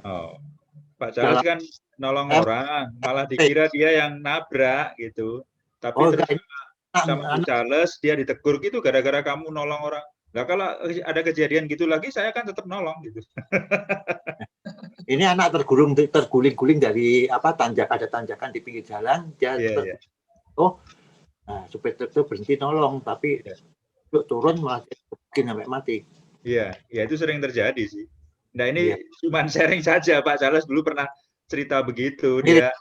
Oh, Pak Charles kan nolong orang, malah dikira dia yang nabrak gitu. Tapi sama Pak Charles dia ditegur gitu gara-gara kamu nolong orang. Nah, kalau ada kejadian gitu lagi, saya kan tetap nolong gitu. Ini anak terguling-guling dari ada tanjakan di pinggir jalan, dia nah, supir truk itu berhenti nolong, tapi turun malah mungkin sampai mati. Iya, ya itu sering terjadi sih. Nah ini cuma sharing saja, Pak Charles dulu pernah cerita begitu, dia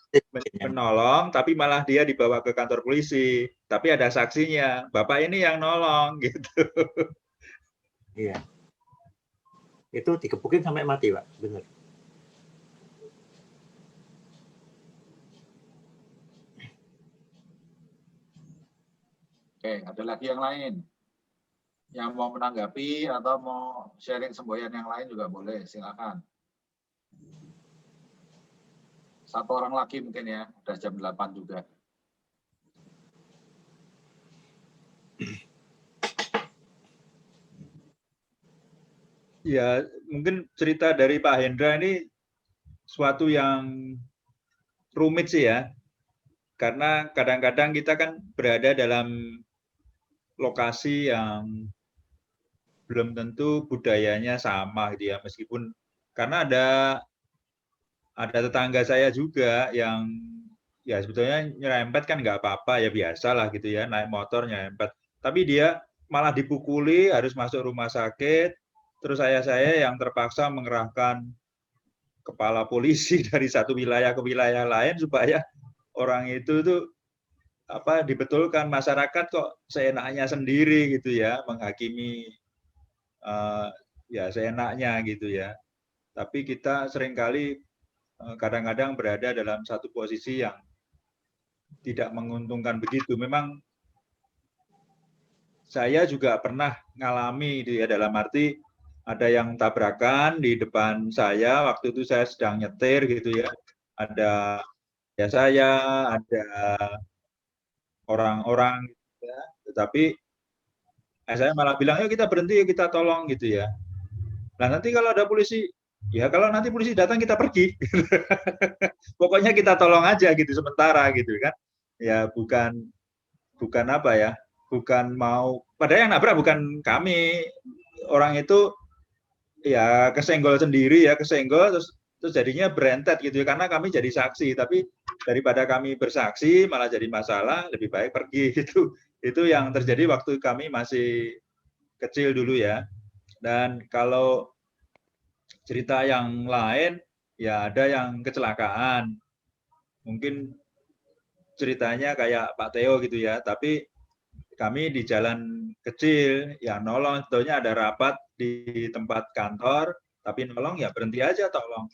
menolong, tapi malah dia dibawa ke kantor polisi, tapi ada saksinya, Bapak ini yang nolong gitu. Iya, itu dikepukin sampai mati, Pak, benar. Oke, ada lagi yang lain yang mau menanggapi atau mau sharing semboyan yang lain juga boleh, silakan. Satu orang lagi mungkin ya, udah jam 8 juga. Ya, mungkin cerita dari Pak Hendra ini suatu yang rumit sih ya. Karena kadang-kadang kita kan berada dalam lokasi yang belum tentu budayanya sama gitu ya, meskipun karena ada tetangga saya juga yang ya sebetulnya nyerempet kan nggak apa-apa ya, biasa lah gitu ya, naik motor nyerempet, tapi dia malah dipukuli, harus masuk rumah sakit, terus saya yang terpaksa mengerahkan kepala polisi dari satu wilayah ke wilayah lain supaya orang itu tuh dibetulkan. Masyarakat kok seenaknya sendiri gitu ya, menghakimi ya seenaknya gitu ya. Tapi kita seringkali kadang-kadang berada dalam satu posisi yang tidak menguntungkan begitu. Memang saya juga pernah ngalami itu ya, dalam arti ada yang tabrakan di depan saya, waktu itu saya sedang nyetir gitu ya. Ada ya saya, ada orang-orang gitu ya. Tetapi saya malah bilang, yuk kita berhenti, yuk kita tolong gitu ya. Nah nanti kalau ada polisi, ya kalau nanti polisi datang kita pergi. Pokoknya kita tolong aja gitu sementara gitu kan. Ya bukan apa ya, bukan mau, padahal yang nabrak bukan kami. Orang itu ya kesenggol sendiri ya, kesenggol terus jadinya berentet gitu ya, karena kami jadi saksi. Tapi daripada kami bersaksi malah jadi masalah, lebih baik pergi gitu. Itu yang terjadi waktu kami masih kecil dulu ya. Dan kalau cerita yang lain, ya ada yang kecelakaan. Mungkin ceritanya kayak Pak Theo gitu ya, tapi kami di jalan kecil, ya nolong, sebetulnya ada rapat di tempat kantor, tapi nolong ya berhenti aja tolong.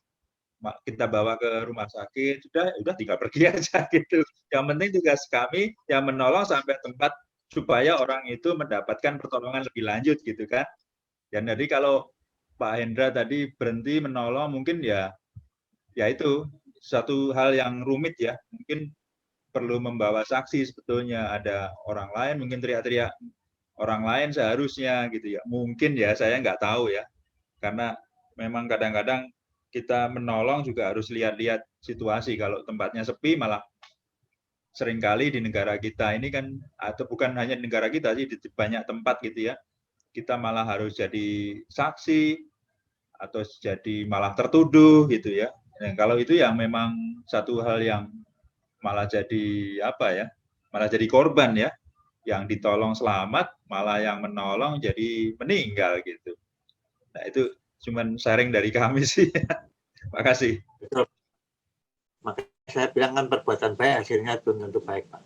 Kita bawa ke rumah sakit, udah tinggal pergi aja gitu. Yang penting tugas kami yang menolong sampai tempat supaya orang itu mendapatkan pertolongan lebih lanjut gitu kan. Dan jadi kalau Pak Hendra tadi berhenti menolong mungkin ya itu satu hal yang rumit ya. Mungkin perlu membawa saksi sebetulnya, ada orang lain mungkin teriak-teriak orang lain seharusnya gitu ya. Mungkin ya, saya nggak tahu ya. Karena memang kadang-kadang kita menolong juga harus lihat-lihat situasi. Kalau tempatnya sepi malah seringkali di negara kita ini kan, atau bukan hanya di negara kita sih, di banyak tempat gitu ya, kita malah harus jadi saksi atau jadi malah tertuduh gitu ya. Nah, kalau itu ya memang satu hal yang malah jadi apa ya, malah jadi korban ya, yang ditolong selamat malah yang menolong jadi meninggal gitu. Nah itu cuman sharing dari kami sih. Makasih. Betul. Makanya saya bilang kan perbuatan baik hasilnya belum tentu baik, Pak.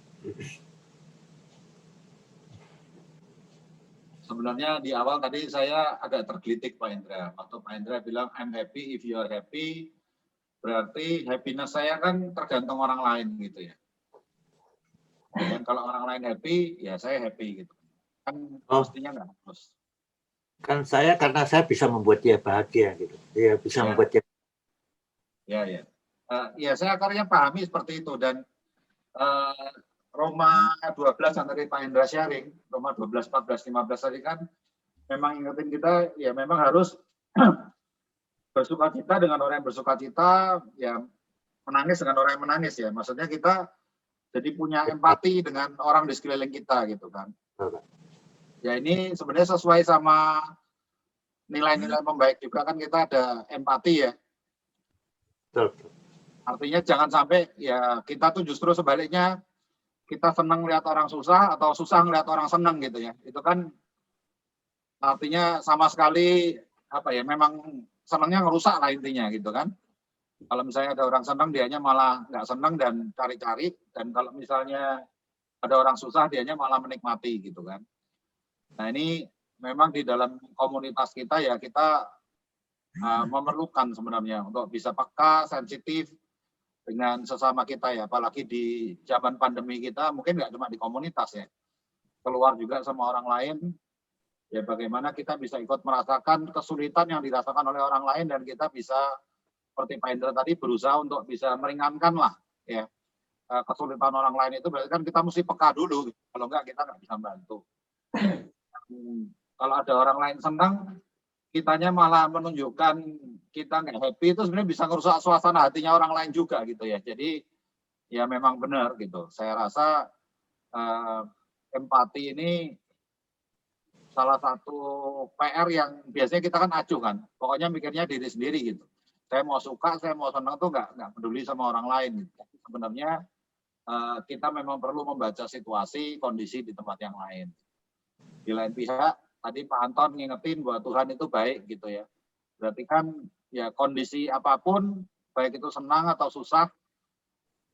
Sebenarnya di awal tadi saya agak tergelitik Pak Hendra. Waktu Pak Hendra bilang I'm happy if you are happy, berarti happiness saya kan tergantung orang lain gitu ya. Dan kalau orang lain happy, ya saya happy gitu. Kan mestinya nggak harus. Kan karena saya bisa membuat dia bahagia gitu. Dia bisa membuat dia. Ya. Ya saya akhirnya pahami seperti itu, dan Roma 12 yang tadi Pak Hendra sharing, Roma 12, 14, 15 tadi kan memang ingetin kita ya memang harus bersukacita dengan orang yang bersukacita, ya menangis dengan orang yang menangis ya. Maksudnya kita jadi punya empati dengan orang di sekeliling kita gitu kan. Ya ini sebenarnya sesuai sama nilai-nilai membaik juga kan, kita ada empati ya. Artinya jangan sampai ya kita tuh justru sebaliknya, kita senang lihat orang susah atau susah ngelihat orang senang gitu ya. Itu kan artinya sama sekali apa ya, memang senangnya ngerusak lah intinya gitu kan. Kalau misalnya ada orang senang, dianya malah nggak senang dan cari-cari, dan kalau misalnya ada orang susah, dianya malah menikmati gitu kan. Nah ini memang di dalam komunitas kita ya kita memerlukan sebenarnya untuk bisa peka, sensitif dengan sesama kita ya, apalagi di zaman pandemi kita, mungkin nggak cuma di komunitas ya, keluar juga sama orang lain, ya bagaimana kita bisa ikut merasakan kesulitan yang dirasakan oleh orang lain, dan kita bisa seperti Pak Hendra tadi berusaha untuk bisa meringankan lah ya kesulitan orang lain. Itu berarti kan kita mesti peka dulu, kalau enggak kita nggak bisa bantu. Kalau ada orang lain senang, kitanya malah menunjukkan kita nggak happy, itu sebenarnya bisa merusak suasana hatinya orang lain juga gitu ya. Jadi ya memang benar gitu. Saya rasa empati ini salah satu PR yang biasanya kita kan acuh kan. Pokoknya mikirnya diri sendiri gitu. Saya mau suka, saya mau senang tuh nggak peduli sama orang lain. Gitu. Sebenarnya kita memang perlu membaca situasi, kondisi di tempat yang lain. Di lain pihak, tadi Pak Anton ngingetin bahwa Tuhan itu baik gitu ya. Berarti kan ya kondisi apapun, baik itu senang atau susah,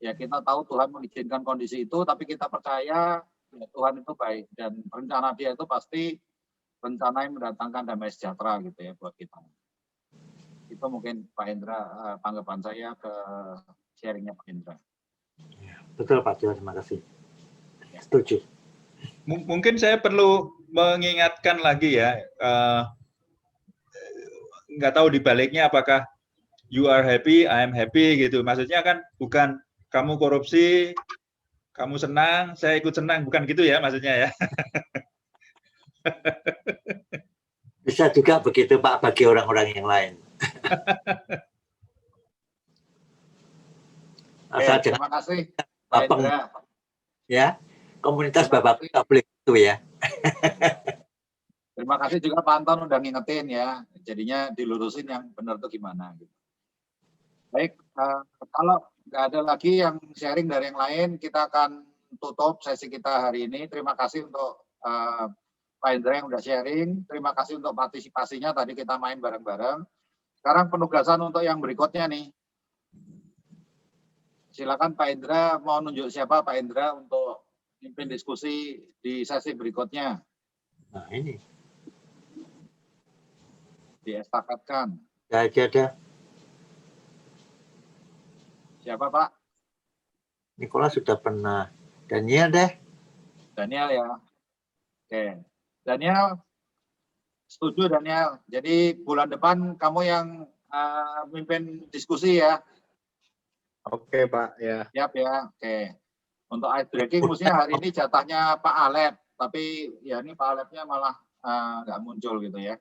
ya kita tahu Tuhan mengizinkan kondisi itu, tapi kita percaya ya, Tuhan itu baik, dan rencana Dia itu pasti rencana yang mendatangkan damai sejahtera gitu ya buat kita. Itu mungkin Pak Hendra tanggapan saya ke sharingnya Pak Hendra. Betul Pak Jo, terima kasih. Setuju. Mungkin saya perlu mengingatkan lagi ya, nggak tahu dibaliknya apakah you are happy, I am happy gitu. Maksudnya kan bukan kamu korupsi, kamu senang, saya ikut senang, bukan gitu ya maksudnya ya. Bisa juga begitu Pak bagi orang-orang yang lain. Asal Terima kasih Pak Hendra. Ya, komunitas Bapak nggak boleh itu ya. Terima kasih juga Pak Anton udah ngingetin ya, jadinya dilurusin yang benar tuh gimana. Gitu. Baik, kalau nggak ada lagi yang sharing dari yang lain, kita akan tutup sesi kita hari ini. Terima kasih untuk Pak Hendra yang udah sharing. Terima kasih untuk partisipasinya, tadi kita main bareng-bareng. Sekarang penugasan untuk yang berikutnya nih. silakan Pak Indra, mau nunjuk siapa Pak Indra untuk pimpin diskusi di sesi berikutnya. Nah ini, Diestafetkan. ya aja ada. Siapa Pak? Nikola sudah pernah. Daniel deh. Daniel ya. Oke. Daniel, setuju Daniel. Jadi bulan depan kamu yang mimpin diskusi ya. Oke Pak, ya. Siap ya. Oke. Untuk ice breaking mestinya hari ini jatahnya Pak Alep, tapi ya ini Pak Alepnya malah nggak muncul gitu ya.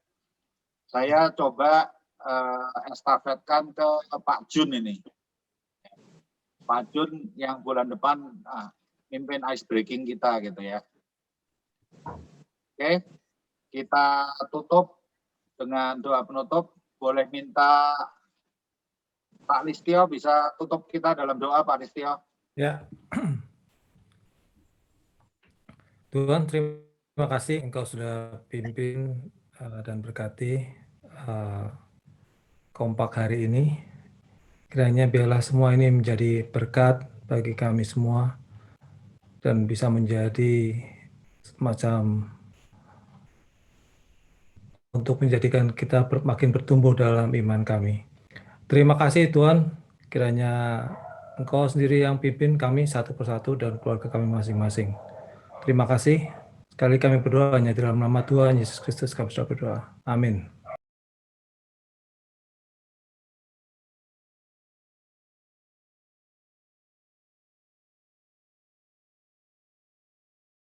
Saya coba estafetkan ke Pak Jun ini. Pak Jun yang bulan depan mimpin ice breaking kita gitu ya. Oke, kita tutup dengan doa penutup. Boleh minta Pak Listio bisa tutup kita dalam doa, Pak Listio. Ya. Tuhan, terima kasih Engkau sudah pimpin dan berkati kompak hari ini. Kiranya biarlah semua ini menjadi berkat bagi kami semua dan bisa menjadi semacam untuk menjadikan kita makin bertumbuh dalam iman kami. Terima kasih Tuhan, kiranya Engkau sendiri yang pimpin kami satu persatu dan keluarga kami masing-masing. Terima kasih. Sekali kami berdoa hanya dalam nama Tuhan Yesus Kristus kami sudah berdoa. Amin.